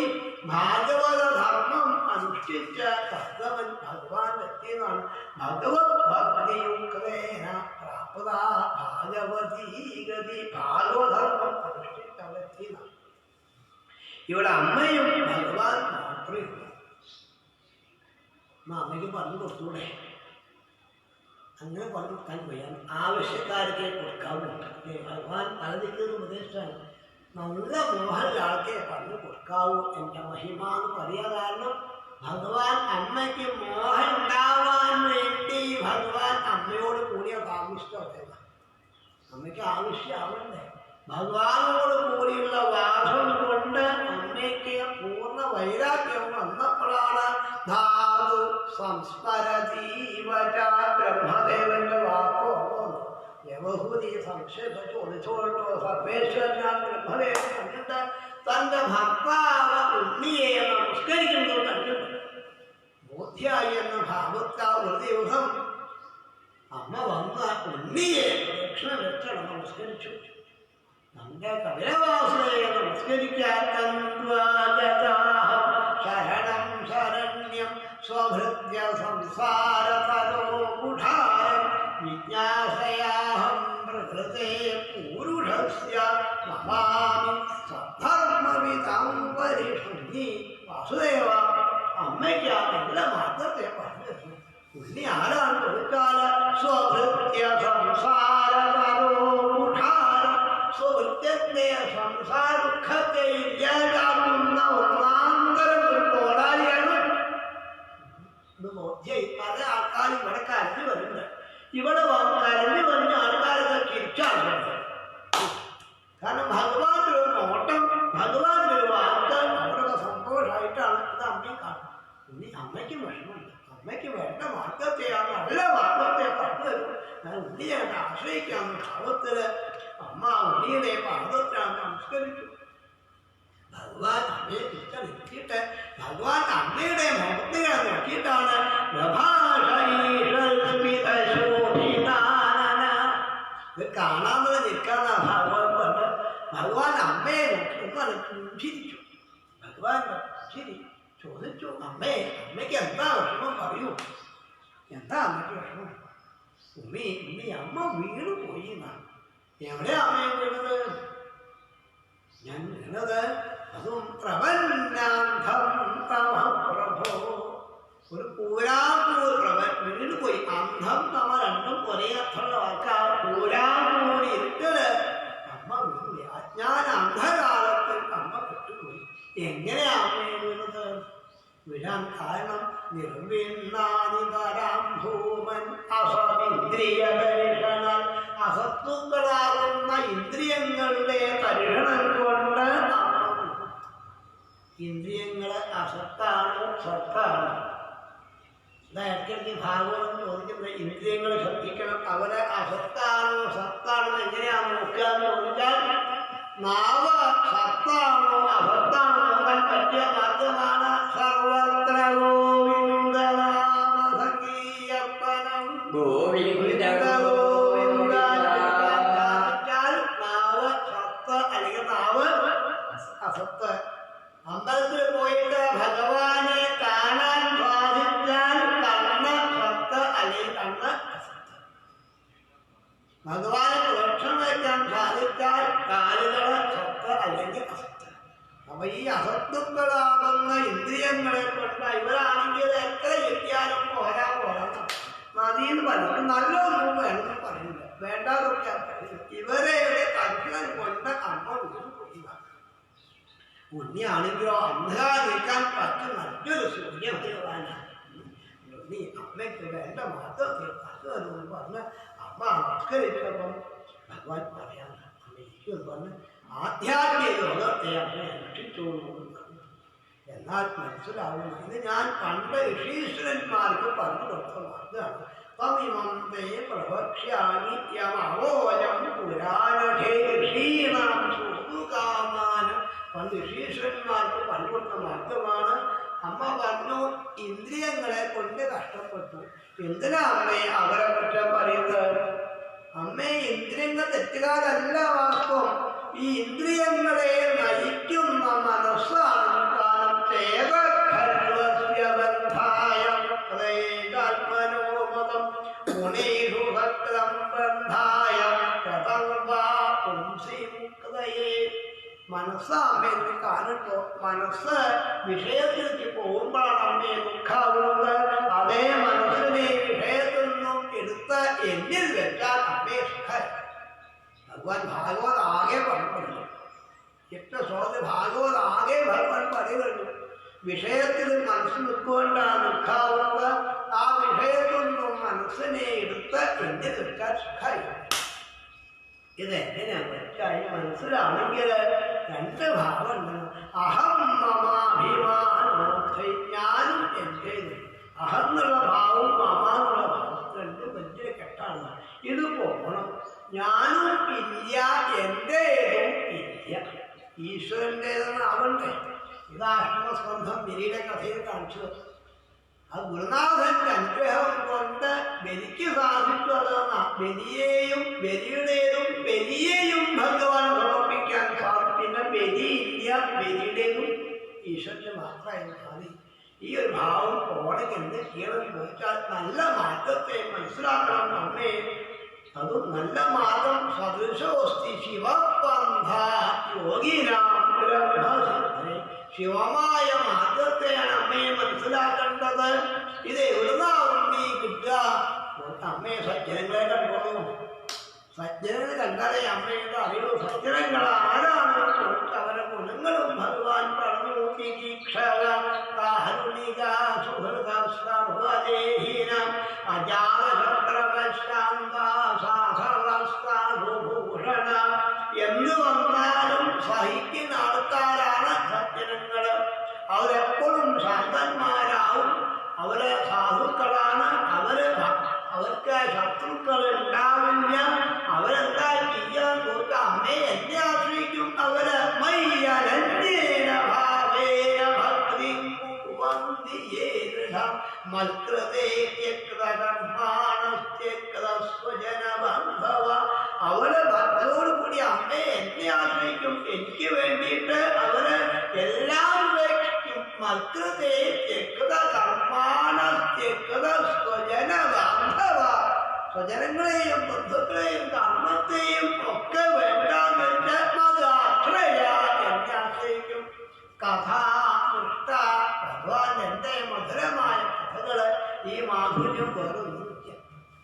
ഭാഗവത ധർമ്മം അനുഷ്ഠിച്ച കർത്തവൻ ഭഗവാൻ എത്തിയതാണ്. ഭഗവത് ഭക്തിയുക്തേന പ്രാപ്ത ഭാഗവതീഗതി. ഭാഗവധർമ്മം അനുഷ്ഠിച്ചവരെത്തിയതാണ്. ഇവിടെ അമ്മയും ഭഗവാൻ മാത്രമേ ഉള്ളൂ. അമ്മയ്ക്ക് പറഞ്ഞു കൊടുത്തൂടെ? അങ്ങനെ പറഞ്ഞു കൊടുക്കാൻ വയ്യാൻ ആവശ്യക്കാർക്ക് കൊടുക്കാവുന്നുണ്ട്. ഭഗവാൻ പലതിക്കും ഉപദേശിച്ചാണ്. നല്ല മോഹൻലാൾക്ക് പറഞ്ഞു കൊടുക്കാവൂ എൻ്റെ മഹിമ എന്ന് പറയാൻ കാരണം ഭഗവാൻ അമ്മയ്ക്ക് മോഹം ഉണ്ടാവാൻ വേണ്ടി ഭഗവാൻ അമ്മയോട് കൂടിയ താമസിച്ചവരാണ്. അമ്മയ്ക്ക് ആവശ്യമാവണ്ടേ? ഭഗവാനോട് കൂടിയുള്ള വാദം കൊണ്ട് അമ്മയ്ക്ക് പൂർണ്ണ വൈരാഗ്യം വന്നപ്പോഴാണ് ധാതു സംസ്മരതീവച ബ്രഹ്മദേവന്റെ വാക്കോ യവഹൂതി സംശയം ചോദിച്ചോട്ടോ സർവേശ്വരനാൻ ബ്രഹ്മദേവൻ കണ്ടിട്ട് തന്റെ ഭർത്താവ് ഉണ്ണിയെ നമസ്കരിക്കുന്നത് കണ്ടിട്ട് ബോധ്യായി എന്ന ഭാവത്താൽ ഒരു ദിവസം അമ്മ വന്ന ഉണ്ണിയെ ദക്ഷിണ വെച്ചണം നമസ്കരിച്ചു. തന്റെ കപിലവാസുദേവനെ നമസ്കരിക്കാൻ ശരണം ശരണ്യം സ്വഭൃത്യ സംസാരതരോ കുഠാരം ജിജ്ഞാസയാഹം പ്രകൃതേ പൂരുഷസ്യ നമാമി സദ്ധർമ്മവിദം പരിഷുദ്ധി. വാസുദേവ, അമ്മയ്ക്ക് ആ നല്ല മാർഗത്തെ പറഞ്ഞു. ഉണ്ണി ആരാണ് കൊടുക്കാല? സ്വഭൃത്യ സംസാരതരോ കുഠാരം. സ്വഭൃത്യത്തെ സംസാര ദുഃഖത്തെ ഇല്ലാതാക്കുന്ന ഒന്നാന്തരം ഒരു പോരാളിയാണ്. ഇത് ബോധ്യായി. പല ആൾക്കാരും ഇവിടെ കരഞ്ഞു വരുന്നുണ്ട്. ഇവിടെ കരഞ്ഞു വരുന്ന ആൾക്കാരൊക്കെ തിരിച്ചാണ്. കാരണം ഭഗവാന്റെ ഒരു നോട്ടം, ഭഗവാന്റെ ഒരു വാർത്ത അവരുടെ സന്തോഷമായിട്ടാണ് ഇത് അമ്മയും കാണുന്നത്. ഇനി അമ്മയ്ക്ക് വിഷമമുണ്ട്. അമ്മയ്ക്ക് വേണ്ട മാർഗത്തെയാണ്, നല്ല മാർഗത്തെ പറഞ്ഞു തരും. ഞാൻ ഉണ്ണിയെ ആശ്രയിക്കാവുന്ന ഭാവത്തില് അമ്മ ഉണ്ണിയുടെ പാദത്തിലാണ് നമസ്കരിച്ചു. ഭഗവാൻ അമ്മയെ തിരിച്ചെത്തിയിട്ട് ഭഗവാൻ അമ്മയുടെ മുഖത്തിനെ നോക്കിയിട്ടാണ് ഇത് കാണാതെ നിൽക്കാന്നാ ഭഗവാൻ പറഞ്ഞത്. ഭഗവാൻ അമ്മയെ നോക്കി പുഞ്ചിരിച്ചു. ഭഗവാൻ ചിരി ചോദിച്ചു, അമ്മയ്ക്ക് എന്താ വിഷമം പറയൂ, എന്താ അമ്മയ്ക്ക് വിഷമം? ഉമ്മി അമ്മ വീണു പോയി എന്നാണ്. എവിടെ അമ്മയെ വീണത്? ഞാൻ വീണത് അതും പ്രപന്നാന്ധം പ്രഭോ, ഒരു പൂരാപൂർ പ്രവൻ വീണ് പോയി. അന്ധം തമ രണ്ടും ഒരേ അർത്ഥമുള്ള വാക്കാർ. പൂരാപൂർ ഇരുട്ടല് അമ്മ വീണുപോയി. അജ്ഞാന അന്ധകാലത്തിൽ അമ്മ പെട്ടുപോയി. എങ്ങനെയാ അമ്മയെ വീണത്? വീഴാൻ കാരണം നിർവിണ്ണാനിതരാം ഭൂമൻ അസമിന്ദ്രിയ പരിഷണൽ. അസത്തുക്കളാകുന്ന ഇന്ദ്രിയങ്ങളുടെ പരിഷണം കൊണ്ട് ഇന്ദ്രിയങ്ങളെ അസത്താണോ സത്താണോ? ഇടയ്ക്കിടയ്ക്ക് ഭാഗവതം ചോദിക്കുന്നത് ഇന്ദ്രിയങ്ങളെ ശ്രദ്ധിക്കണം. അവരെ അസത്താണോ സത്താണോ എങ്ങനെയാണ് നോക്കുക എന്ന് ചോദിച്ചാൽ നാവ് സത്താണോ അസത്താണോ നോക്കാൻ പറ്റിയ മാർഗമാണ് സർവത്ര ഗോവിന്ദനാമ സംകീർത്തനം. ഗോവിന്ദ ഗോവിന്ദ നാവ് സത്ത് അല്ലെങ്കിൽ നാവ് അസത്ത്. അമ്പലത്തിൽ പോയിട്ട് ഭഗവാനെ കാണാൻ സാധിച്ചാൽ കണ്ണ് സത്ത് അല്ലെങ്കിൽ കണ്ണ് അസത്ത്. ഭഗവാനെ പ്രദക്ഷിണം വയ്ക്കാൻ സാധിച്ചാൽ കാലുകള് സത്ത് അല്ലെങ്കിൽ അസത്ത്. അപ്പൊ ഈ അസത്തുക്കളാകുന്ന ഇന്ദ്രിയങ്ങളെ കൊണ്ട് ഇവരാണെങ്കിൽ എത്ര കിട്ടിയാലും പോരാ. നദിന്ന് പറഞ്ഞു നല്ലൊന്നും വേണമെന്ന് പറയുന്നില്ല, വേണ്ടാതൊക്കെ പറയുന്നത്. ഇവരെ കൽപ്പന കൊണ്ട് അമ്മ വീണ് പോയിതാണ്. ഉണ്ണിയാണെങ്കിലോ അന്ധകാരം നീക്കാൻ പറ്റും നല്ലൊരു സൂര്യഭഗവാനാണ്. ഉണ്ണി അമ്മയ്ക്ക് വേണ്ട മാർഗത്തെ പറഞ്ഞു പറഞ്ഞ് അമ്മ നമസ്കരിച്ചപ്പം ഭഗവാൻ പറയാം, അമ്മയ്ക്ക് പറഞ്ഞ് ആധ്യാത്മിക ലോകത്തെ അമ്മയെ രക്ഷിച്ചോളൂ എന്ന് പറഞ്ഞു. എന്നാൽ മനസ്സിലാവുന്നു ഇത് ഞാൻ പണ്ട് ഋഷീശ്വരന്മാർക്ക് പറഞ്ഞു കൊടുത്ത മാർഗമാണ്. തമിമന്തേ പ്രഭക്ഷ്യാമി യമവോയം പുരാണേ ഋഷീണാം സുഖകാമാനം. പണ്ട് ഋഷീശ്വരന്മാർക്ക് പറഞ്ഞു കൊടുത്ത മാർഗമാണ്. അമ്മ പറഞ്ഞു ഇന്ദ്രിയങ്ങളെ കൊണ്ട് കഷ്ടപ്പെട്ടു. എന്തിനാ അമ്മയെ അവരെ കുറ്റം പറയുന്നത്? അമ്മയെ ഇന്ദ്രിയങ്ങൾ തെറ്റുകാരല്ല വാസ്തവം. ഈ ഇന്ദ്രിയങ്ങളെ നയിക്കുന്ന മനസ്സാണ്. കാരണം ചേതോമതം ഗുണേഷു സക്രം ബന്ധായ മനസ്സ് അമ്മയെ കാണട്ടോ. മനസ്സ് വിഷയത്തിലേക്ക് പോകുമ്പോഴാണ് അമ്മയെ ദുഃഖാവുന്നത്. അതേ മനസ്സിനെ വിഷയത്തിൽ നിന്നും എടുത്ത് എന്നിൽ വെച്ചാൽ അമ്മയെ സുഖം. ഭഗവാൻ ഭാഗവത് ആകെ പറഞ്ഞു. ഏറ്റവും സ്വാതി ഭാഗവത് ആകെ ഭഗവാൻ പറയുന്നു. വിഷയത്തിൽ മനസ്സ് നിൽക്കൊണ്ടാണ് ദുഃഖാവുന്നത്. ആ വിഷയത്തിൽ നിന്നും മനസ്സിനെ എടുത്ത് എന്നിൽ വെച്ചാൽ സുഖമായി. ഇതെങ്ങനെയാണ് വെച്ചാൽ മനസ്സിലാണെങ്കിൽ രണ്ട് ഭാവമുണ്ട്. അഹം മമാഭിമാനോധൈ, ഞാനും എൻ്റേതും. അഹം എന്നുള്ള ഭാവവും മമ എന്നുള്ള ഭാവം രണ്ട് വലിയ കെട്ടാണ്. ഇത് പോകണം. ഞാനും ഇല്ല, എൻ്റേതും ഇല്ല. ഈശ്വരൻ്റേതെന്ന് ആവണ്ടേ. ഇതാശ്രമസ്കന്ധം ബലിയുടെ കഥയിൽ കാണിച്ചത്. അത് ഗുരുനാഥന്റെ അനുഗ്രഹം കൊണ്ട് ബലിക്ക് സാധിച്ചു. അതെന്ന ബലിയെയും ബലിയുടേതും ബലിയെയും ഭഗവാൻ സമർപ്പിക്കാൻ സാധിക്കും. പിന്നെ ബലിയില്ല, ബലിയുടേതും ഈശ്വരന് മാത്രമായിരുന്നു സാധിക്കും. ഈ ഒരു ഭാവം പോണെങ്കിൽ എന്ത് ചെയ്യണം ചോദിച്ചാൽ നല്ല മാർഗത്തെ മനസ്സിലാക്കണം. അമ്മേ, അതും നല്ല മാർഗം സദൃശോസ്തി ശിവപന്ഥ യോഗിനാം ബ്രഹ്മസിദ്ധേ. ശിവമായ മാർഗത്തെയാണ് അമ്മയെ മനസ്സിലാക്കേണ്ടത്. ഇത് എവിടുന്നാവും നീ കിട്ടുക? അമ്മയെ സജ്ജനങ്ങളെ കണ്ടോളൂ. സജ്ജനങ്ങൾ കണ്ടാലേ അമ്മയുടെ അറിവ്. സജ്ജനങ്ങൾ ആരാണ്? അവരുടെ ഗുണങ്ങളും ഭഗവാൻ പറഞ്ഞു. എന്ത് വന്നാലും സഹിക്കുന്ന ആൾക്കാരാണ് സജ്ജനങ്ങൾ. അവരെപ്പോഴും ശാന്തന്മാരാവും. അവരെ സാധുക്കളാണ്. അവർക്ക് ശത്രുക്കൾ ഉണ്ടാവില്ല. അവരെന്താ ചെയ്യാൻ തോന്നുക? അമ്മയെ എന്നെ ആശ്രയിക്കും. അവര് അവരെ ഭക്തിയോട് കൂടി അമ്മയെ എന്നെ ആശ്രയിക്കും. എനിക്ക് വേണ്ടിയിട്ട് അവര് എല്ലാം ഉപേക്ഷിക്കും. മത്കൃതേ ത്യക്ത കർമാണ ത്യക്ത സ്വജന ബാന്ധവ. സ്വജനങ്ങളെയും ബന്ധുക്കളെയും കർമ്മത്തെയും ഒക്കെ വേണ്ടാന്ന് വെച്ചാൽ മതാശ്രയ എന്നെ ആശ്രയിക്കും. കഥാമൃഷ്ട ഭഗവാൻ എൻ്റെ മധുരമായ കഥകള്. ഈ മാധുര്യം വേറൊന്നുമില്ല.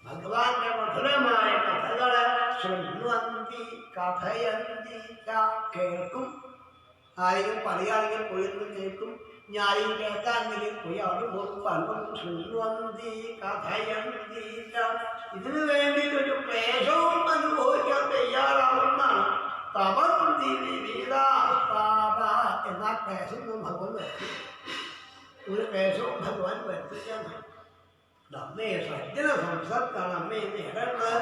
ഭഗവാന്റെ മധുരമായ കഥകള് ശൃണ്വന്തി കഥയന്തി കേൾക്കും. ആരെങ്കിലും പറയുകയാണെങ്കിൽ പോയിരുന്നു കേൾക്കും. ഞാനും കേൾക്കാമെങ്കിൽ പോയി അവിടെ പോകും. പലരും ശൃണ്വന്തി കഥയന്തി. ഇതിനു വേണ്ടിയിട്ടൊരു ക്ലേശവും അനുഭവിക്കാൻ തയ്യാറാവുന്നതാണ്. തപന്തി വിവിധാസ്താപ. എന്നാൽ ക്ലേശമൊന്നും ഭഗവാൻ വരുത്തി. ഒരു ക്ലേശവും ഭഗവാൻ വരുത്തിക്കാൻ. അമ്മയെ സജ്ജന സംസർഗാണ് അമ്മയെ നേടേണ്ടത്.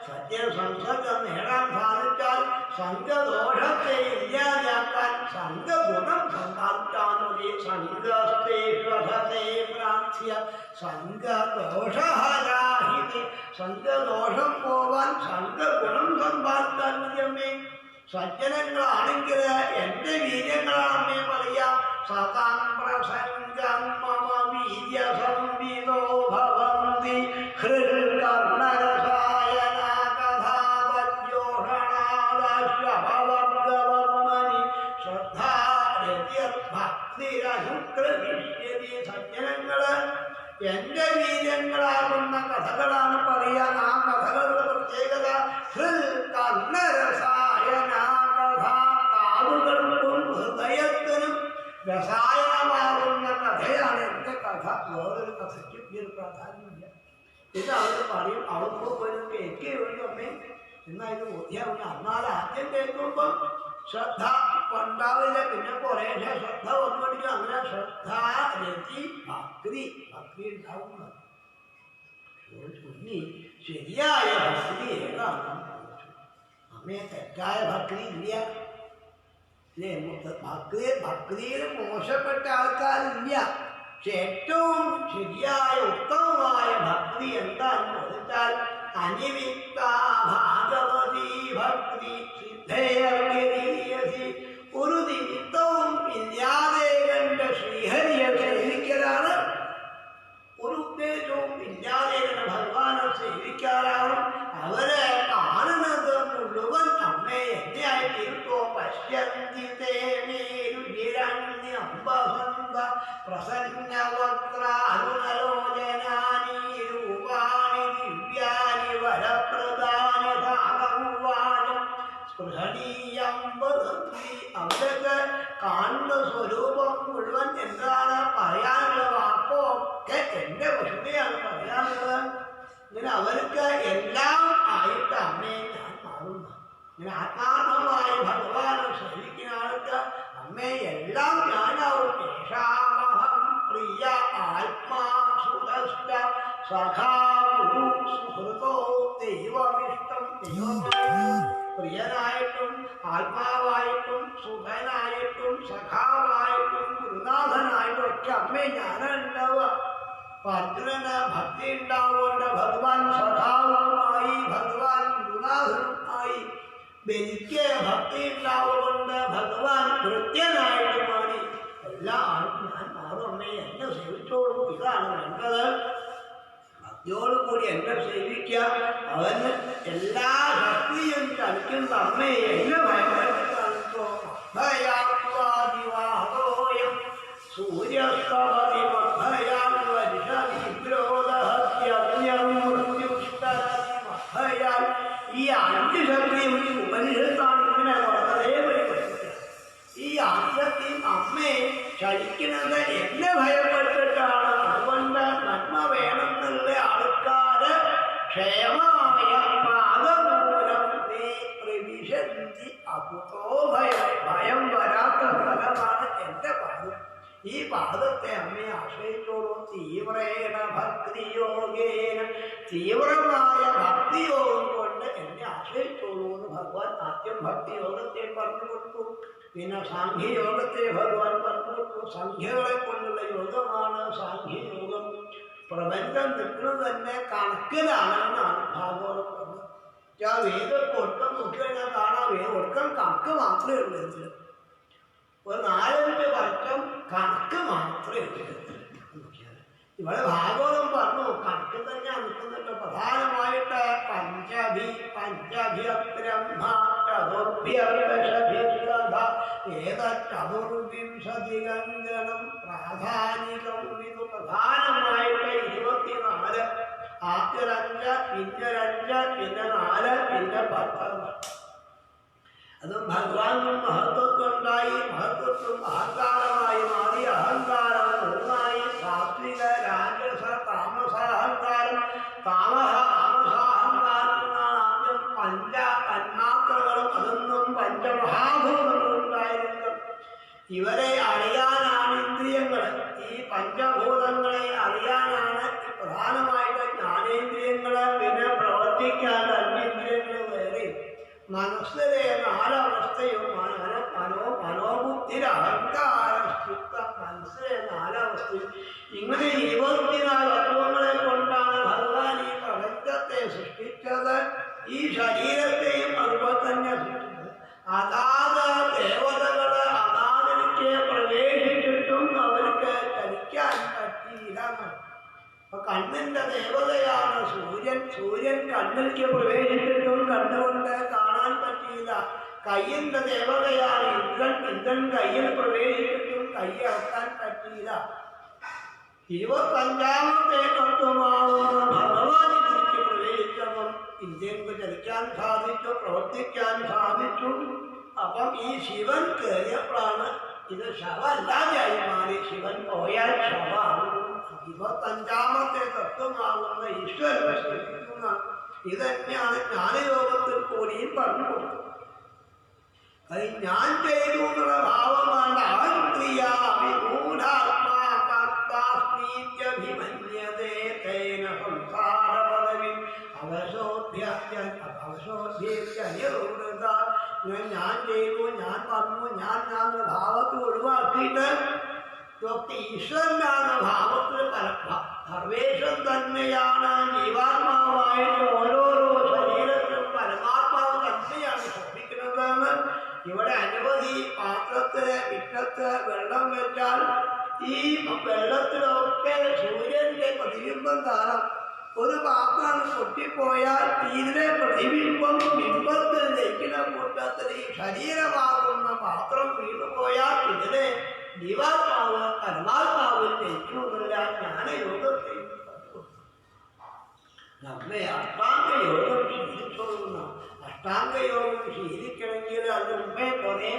സജ്ജന സംസർഗം നേടാൻ സാധിച്ചാൽ സംഘദോഷത്തെ ഇല്ലാതാക്കാൻ സംഘഗുണം സമ്പാദിക്കാൻ മതി. സംഘത്തെ പ്രാർത്ഥ്യ സംഘദോഷരാഹിതി. സംഘദോഷം പോവാൻ സംഘഗുണം സമ്പാദിക്കാൻ മതി അമ്മേ. സജ്ജനങ്ങളാണെങ്കിൽ എൻ്റെ വീര്യങ്ങളാണ് അമ്മയെ പറയാം. സതാം പ്രസംഗം മമ വീര്യ സംവിതോ ഭവന്തി ഹൃൽകർണരസായന കഥാപദ്യോഷണാദശ്വഭവർഗവർമ്മനി ശ്രദ്ധാരതിർഭക്തിരനുക്രമിഷ്യതി. സജ്ജനങ്ങള് എൻ്റെ വീര്യങ്ങളാകുന്ന കഥകളാണ് പറയാൻ. ആ കഥകളുടെ പ്രത്യേകത ഹൃൽകർണരസായന കഥ. കാതുകൾക്കും ഹൃദയത്തിനും രസായനമാകുന്ന കഥയാണ് എൻ്റെ കഥ. വേറൊരു കഥയ്ക്കും ഈ ഒരു പ്രാധാന്യമില്ല. ഇത് അവർ പറയും. അവിടെ പോയി കേൾക്കുകയുള്ളൂ അമ്മേ. എന്നാൽ ഇത് ബോധ്യമാവില്ല. എന്നാൽ ആദ്യം കേൾക്കുമ്പം ശ്രദ്ധ ഉണ്ടാവില്ല. പിന്നെ കുറേ ശ്രദ്ധ വന്നുകൊണ്ടിരിക്കും. അങ്ങനെ ശ്രദ്ധ രതി ഭക്തി ഉണ്ടാവുന്നത്. കുഞ്ഞി ശരിയായ ഭക്തി ഏതാണ്? അമ്മയെ തെറ്റായ ഭക്തി ഇല്ല. ഭക്തിയിൽ മോശപ്പെട്ട ആൾക്കാരില്ല. പക്ഷെ ഏറ്റവും ശരിയായ ഉത്തമമായ ഭക്തി എന്താണെന്ന് ചോദിച്ചാൽ അനിമിത്ത ഭാഗവതി ഭക്തി സിദ്ധേയസി. ഒരു നിമിത്തവും ഇല്ലാതെ കണ്ട് ശ്രീഹരിയെ സേവിക്കലാണ്. ഒരു ഉദ്ദേശവും ഇല്ലാതെ കണ്ട് ഭഗവാനെ സേവിക്കാനാണ്. അവരെ കാണുന്നത് മുഴുവൻ അമ്മയെ എന്നെയായി തീർത്തോ. പശ്യന്തി തേനേരുരണ്യംബസന്ത പ്രസന്നവക്രാരുണലോചനാനി രൂപാണി ദിവ്യാനി വരപ്രദാനി ഭാഗവാചം സ്പൃഹണീയം വദന്തി. അവരൊക്കെ കാണുന്ന സ്വരൂപം മുഴുവൻ എന്താണ്? പറയാനുള്ള വാക്കൊക്കെ എൻ്റെ വിഷമയാണ് പറയാനുള്ളത്. ഇങ്ങനെ അവർക്ക് എല്ലാം ആയിട്ട് അമ്മയെ ഞാൻ മാറുന്നു. ഇങ്ങനെ ആത്മാർത്ഥമായി ഭഗവാനെ സേവിക്കുന്ന ആൾക്ക് അമ്മേ എല്ലാം ഞാനാവും. യേശാമഹം പ്രിയ ആത്മാ സുതസ്ഥ സഖാ ഗുരു സുഹൃതോ ദൈവമിഷ്ടം. ദൈവമായിട്ടും പ്രിയനായിട്ടും ആത്മാവായിട്ടും സുഖനായിട്ടും സഖാവായിട്ടും ഗുരുനാഥനായിട്ടും ഒക്കെ അമ്മേ ഞാനുണ്ടാവുക. അർജുനന് ഭക്തി ഉണ്ടാവുകൊണ്ട് ഭഗവാൻ സഖാവുമായി ഭഗവാൻ ഗുരുനാഥനുമായി, എനിക്ക് ഭക്തി ഉണ്ടാവുകൊണ്ട് ഭഗവാൻ കൃത്യനായിട്ട് മാറി. എല്ലാ ആളും ഞാൻ മാറും അമ്മേ, എന്നെ സേവിച്ചോളൂ. ഇതാണ് വേണ്ടത്. ഭക്തിയോടുകൂടി എന്നെ സേവിക്കുക. അവന് എല്ലാ ശക്തിയും കളിക്കുന്ന അമ്മേ എന്നെ ഭയപ്പെട്ടോ. ഭയാദിവാഹോയം സൂര്യസ്തമതി മധ്യയാൻ വർഷവിദ്രോധഹത്യന്യം മൃത്യുഷ്ടമധ്യയാൻ. ഈ 5 ശക്തിയും ഉപനിഷത്താണ് ഇങ്ങനെ വളരെ പഠിപ്പിക്കുക. ഈ ആദ്യത്തെയും അമ്മയെ ശരിക്കുന്നത് എന്നെ ഭയപ്പെട്ടിട്ടാണ്. അതുകൊണ്ട് നന്മ വേണമെന്നുള്ള ആൾക്കാര് ക്ഷേമമായ പാദമൂലം പ്രവിശന്തി അപുതോ ഭയം വരാത്ത ഫലമാണ് എൻ്റെ പാദം. ഈ പാദത്തെ അമ്മയെ ആശ്രയിച്ചോളൂ. തീവ്രേണ ഭക്തിയോഗേന, തീവ്രമായ ഭക്തിയോഗം കൊണ്ട് എന്നെ ആശ്രയിച്ചോളൂ എന്ന് ഭഗവാൻ ആദ്യം ഭക്തിയോഗത്തെ പറഞ്ഞു കൊടുത്തു. പിന്നെ സാഖ്യയോഗത്തെ ഭഗവാൻ പറഞ്ഞു കൊടുത്തു. സംഖ്യകളെ കൊണ്ടുള്ള യോഗമാണ് സാഖ്യയോഗം. പ്രപഞ്ചം നിൽക്കുന്നത് തന്നെ കണക്കിലാണെന്നാണ് ഭാഗവതം പറഞ്ഞത്. വേദം ഒടുക്കം നോക്കിക്കഴിഞ്ഞാൽ കാണാം, ഒടുക്കം കണക്ക് മാത്രമേ ഉള്ളൂ. ഇതിൽ ഒരു 4-5 വർഷം കണക്ക് മാത്രമേ ഉള്ളൂ. ഇവിടെ ഭാഗവതം പറഞ്ഞു കണക്ക് തന്നെ നിൽക്കുന്നുണ്ട്. പ്രധാനമായിട്ട് ചതുർവിംശതിഗണം പ്രാധാനികം. ഇത് പ്രധാനമായിട്ട് 24, ആദ്യ 5, പിന്നെ 2, പിന്നെ 4, പിന്നെ 10. അതും ഭഗവാനും മഹത്വത്തുണ്ടായി. മഹത്വത്വം അഹങ്കാരമായി മാറി. അഹങ്കാരം 3ആയി. സാത്വിക, രാജസ, താമസ അഹങ്കാരം. താമസാഹങ്കാരത്തിനാണ് ആദ്യം 5 തന്മാത്രകളും അതൊന്നും പഞ്ചമഹാഭൂതങ്ങളും ഉണ്ടായിരുന്നു. ഇവരെ അറിയാനാണ് ഇന്ദ്രിയങ്ങൾ. ഈ പഞ്ചഭൂതങ്ങളെ അറിയാനാണ് പ്രധാനമായിട്ട് ജ്ഞാനേന്ദ്രിയങ്ങൾ. പിന്നെ പ്രവർത്തിക്കാൻ അന്യേന്ദ്രിയങ്ങൾ വേറെ. മനസ്സിലെ 4 അവസ്ഥയും മനോബുദ്ധി അഹങ്കാരസ്ഥിത്ത മനസ്സിലെ 4 അവസ്ഥയും ഇങ്ങനെ 24 തത്വങ്ങളെ കൊണ്ടാണ് ഭഗവാൻ ഈ പ്രപഞ്ചത്തെ സൃഷ്ടിച്ചത്. ഈ ശരീരത്തെയും അതുപോലെ തന്നെ സൃഷ്ടിച്ചത്. അതാത് ദേവതകള് അതാതിലേക്ക് പ്രവേശിച്ചിട്ടും അവർക്ക് ചലിക്കാൻ പറ്റിയില്ല. അപ്പൊ കണ്ണിന്റെ ദേവതയാണ് സൂര്യൻ. സൂര്യൻ കണ്ണിലേക്ക് പ്രവേശിച്ചിട്ടും കണ്ണുകൊണ്ട് കാണാൻ പറ്റിയില്ല. കയ്യിന്റെ ദേവതയാണ് ഇന്ദ്രൻ. ഇന്ദ്രൻ കയ്യിൽ പ്രവേശിച്ചിട്ടും കൈ അടക്കാൻ പറ്റിയില്ല. 25ാമത്തെ തത്വമാവുന്ന ഭഗവാൻ ഇതിലേക്ക് പ്രവേശിച്ചപ്പം ഇന്ത്യക്ക് ചലിക്കാൻ സാധിച്ചു, പ്രവർത്തിക്കാൻ സാധിച്ചു. അപ്പം ഈ ശിവൻ കയറിയപ്പോഴാണ് ഇത് ശവല്ലാതെയായി മാറി. ശിവൻ പോയാൽ ശവമാണ്. 25ാമത്തെ തത്വമാകുന്ന ഈശ്വരനെ സൃഷ്ടിക്കുന്ന ഇതന്നെയാണ് ജ്ഞാനയോഗത്തിൽ കൂടിയും പറഞ്ഞു കൊടുത്തത്. അത് ഞാൻ ചെയ്തു എന്നുള്ള ഭാവമാണ്. ഞാൻ ചെയ്തു, ഞാൻ പറഞ്ഞു, ഞാൻ ഭാവത്തിൽ ഒഴിവാക്കിയിട്ട് ഈശ്വരനാണ് ഭാവത്തിൽ സർവേശ്വരൻ തന്നെയാണ്. ജീവാത്മാവായിട്ട് ഓരോരോ ശരീരത്തിലും പരമാത്മാവ് തന്നെയാണ് ശോഭിക്കുന്നതെന്ന്. ഇവിടെ അനവധി പാത്രത്തില് പിറ്റത്ത് വെള്ളം വെച്ചാൽ ഈ വെള്ളത്തിലൊക്കെ സൂര്യന്റെ പ്രതിബിംബം കാണാം. ഒരു പാത്രം പൊട്ടിപ്പോയാൽ ഇതിലെ പ്രതിബിംബം ബിംബത്തിൽ ലയിക്കുന്ന കൂട്ടത്തിൽ ഈ ശരീരമാകുന്ന പാത്രം വീണുപോയാൽ ഇതിലെ ജീവാത്മാവ് പരമാത്മാവിൽ ലയിക്കുന്നില്ല. ജ്ഞാനയോഗത്തെ നമ്മെ അഷ്ടാംഗയോഗം ശീലിച്ചോളുന്ന. അഷ്ടാംഗയോഗം ശീലിക്കണമെങ്കിൽ അതിന് മുമ്പേ കുറേ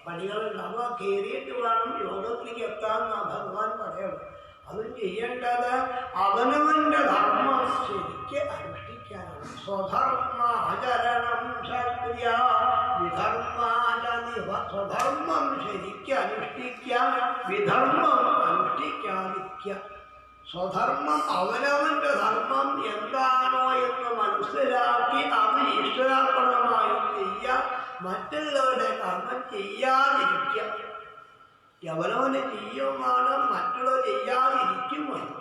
പണികളുണ്ടാവുക. കയറിയിട്ട് വേണം യോഗത്തിലേക്ക് എത്താമെന്നാണ് ഭഗവാൻ പറയുന്നത്. അതും ചെയ്യേണ്ടത് അവനവന്റെ ധർമ്മം ശരിക്ക് അനുഷ്ഠിക്കാനാണ്. സ്വധർമാചരണം ക്ഷത്രിയ സ്വധർമ്മം ശരിക്കും അനുഷ്ഠിക്കുക, വിധർമ്മം അനുഷ്ഠിക്കാതിരിക്കുക. സ്വധർമ്മം അവനവന്റെ ധർമ്മം എന്താണോ എന്ന് മനസ്സിലാക്കി അത് ഈശ്വരാർപ്പണമായി ചെയ്യുക, മറ്റുള്ളവരുടെ കർമ്മം ചെയ്യാതിരിക്കുക. അവനവന് ചെയ്യുമാണ്, മറ്റുള്ളവർ ചെയ്യാതിരിക്കും വേണം.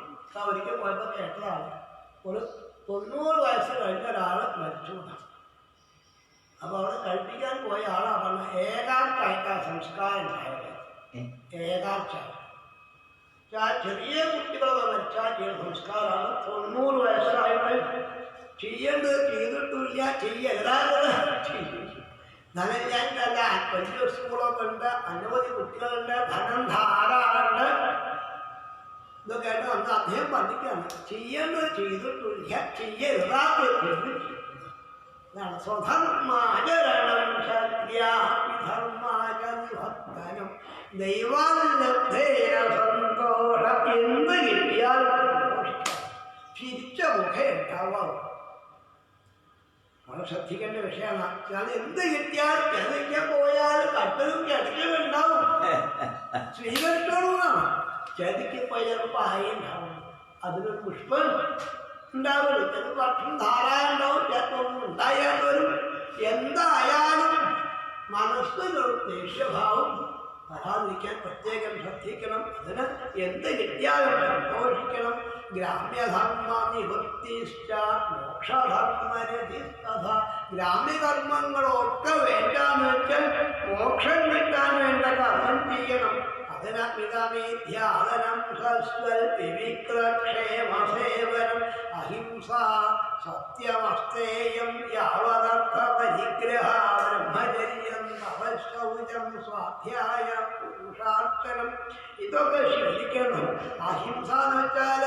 ഒരിക്കൽ പോയപ്പോൾ കേട്ടതാണ്, ഒരു 90 വയസ്സ് കഴിഞ്ഞ ഒരാൾ മരിച്ചു. അപ്പോൾ അവിടെ കഴിപ്പിക്കാൻ പോയ ആളാണ് പറഞ്ഞ ഏകാഴ്ച സംസ്കാരം ഉണ്ടായത്. ഏകാഴ്ച ചെറിയ കുട്ടികളെ മരിച്ചാൽ ചെയ്യുന്ന സംസ്കാരമാണ്. 90 വയസ്സായിട്ട് ചെയ്യേണ്ടത് ചെയ്തിട്ടില്ല, ചെയ്യല്ലാതെ ധനഞ്ഞല്ല. വലിയ സ്കൂളൊക്കെ ഉണ്ട്, അനവധി കുട്ടികളുണ്ട്, ധനം ധാരാളുണ്ട്. ഇതൊക്കെ ആയിട്ട് വന്ന് അദ്ദേഹം പഠിക്കുകയാണ്. ചെയ്യേണ്ടത് ചെയ്തിട്ടില്ല, ചെയ്യരുതാത്ത ഇതാണ് സ്വധർമാചരണം ക്ഷത്രിയാധർമാചരണം ദൈവാനുലബ്ധേന സന്തോഷം. എന്ത് കിട്ടിയാൽ ചിരിച്ച മുഖം ഉണ്ടാവാം. വളരെ ശ്രദ്ധിക്കേണ്ട വിഷയമാണ്. ഞാൻ എന്ത് കിട്ടിയാൽ കിടക്കാൻ പോയാൽ കട്ടലും കിടക്കലും ഉണ്ടാവും, സ്വീകരിച്ചോളൂന്നാണ്. ചതിക്ക് പോയാൽ പായ ഉണ്ടാവും, അതിനൊരു പുഷ്പം ഉണ്ടാവുള്ളൂ. ചില ഭക്ഷണം ധാരാളം ഉണ്ടാവും, ചിലപ്പോൾ ഉണ്ടായാൽ വരും. എന്തായാലും മനസ്സിനൊരു ദേഷ്യഭാവം വരാതിരിക്കാൻ പ്രത്യേകം ശ്രദ്ധിക്കണം. അതിന് എന്ത് കിട്ടിയാലും സന്തോഷിക്കണം. ഗ്രാമ്യധർമ്മ നിവൃത്തിശ്ച മോക്ഷധർമ്മരതിസ്തഥ. ഗ്രാമ്യകർമ്മങ്ങളൊക്കെ വേണ്ടാന്ന് വെച്ചാൽ മോക്ഷം കിട്ടാൻ വേണ്ട കർമ്മം ചെയ്യണം. അതിനമിതമേധ്യാദനം സസ്വൽ വിവിക്രക്ഷേമസേവനം അഹിംസ സത്യമസ്തേയം യാവദർത്ഥ പരിഗ്രഹ ബ്രഹ്മചര്യം തപശൗചം സ്വാധ്യായ പുരുഷാർച്ചനം. ഇതൊക്കെ ശ്രദ്ധിക്കണം. അഹിംസ എന്ന് വെച്ചാൽ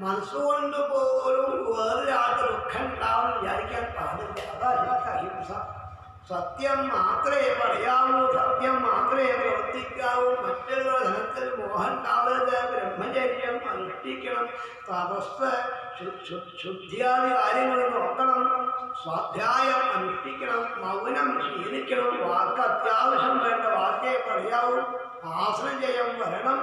മനസ്സുകൊണ്ട് പോലും വേറൊരാൾക്ക് ദുഃഖം ഉണ്ടാവും വിചാരിക്കാൻ പാടില്ല. അതല്ല അഹിംസ. സത്യം മാത്രമേ പറയാവൂ, സത്യം മാത്രമേ പ്രവർത്തിക്കാവൂ. മറ്റുള്ള ധനത്തിൽ മോഹം ഉണ്ടാവരുത്. ബ്രഹ്മചര്യം അനുഷ്ഠിക്കണം. തപസ് ശുദ്ധിയാദി കാര്യങ്ങൾ നോക്കണം. സ്വാധ്യായം അനുഷ്ഠിക്കണം. മൗനം ശീലിക്കണം. വാക്ക് അത്യാവശ്യം വേണ്ട വാക്കേ പറയാവൂ. ആശ്രയം വരണം.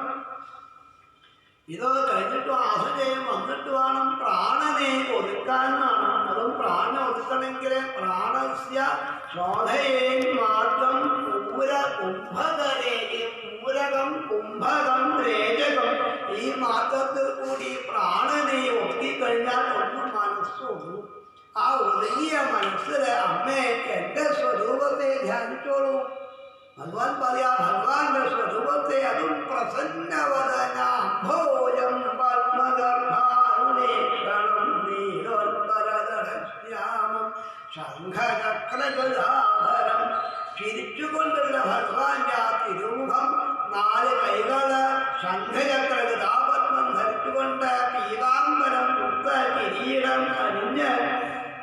ഇത് കഴിഞ്ഞിട്ടും ആശ്രയം വന്നിട്ട് വേണം പ്രാണനെ ഒതുക്കാനാണ്. അതും പ്രാണനെ ഒതുക്കണമെങ്കിൽ പ്രാണസ്യ ശോധയേൻ മാർഗം പൂരകം കുംഭകം രേചകം. ഈ മാർഗത്തിൽ കൂടി പ്രാണനെ ഒതുക്കിക്കഴിഞ്ഞാൽ ഒന്ന് മനസ്സുള്ളൂ. ആ ഒതുങ്ങിയ മനസ്സിൽ അമ്മേ എൻ്റെ സ്വരൂപത്തെ ധ്യാനിച്ചോളൂ. ഭഗവാൻ പറയാ, ഭഗവാന്റെ സ്വരൂപത്തെ. അതും പ്രസന്നവദനാംഭോജം പത്മഗർഭാരുണേക്ഷണം നീലോത്പരദശ്യാമം ശംഖചക്രഗദാധരം. ചിരിച്ചുകൊണ്ടുള്ള ഭഗവാന്റെ ആ തിരുമുഖം, 4 കൈകള്, ശംഖചക്രഗദാപത്മം ധരിച്ചുകൊണ്ട് പീതാംബരം മുക്ത കിരീടം അണിഞ്ഞ്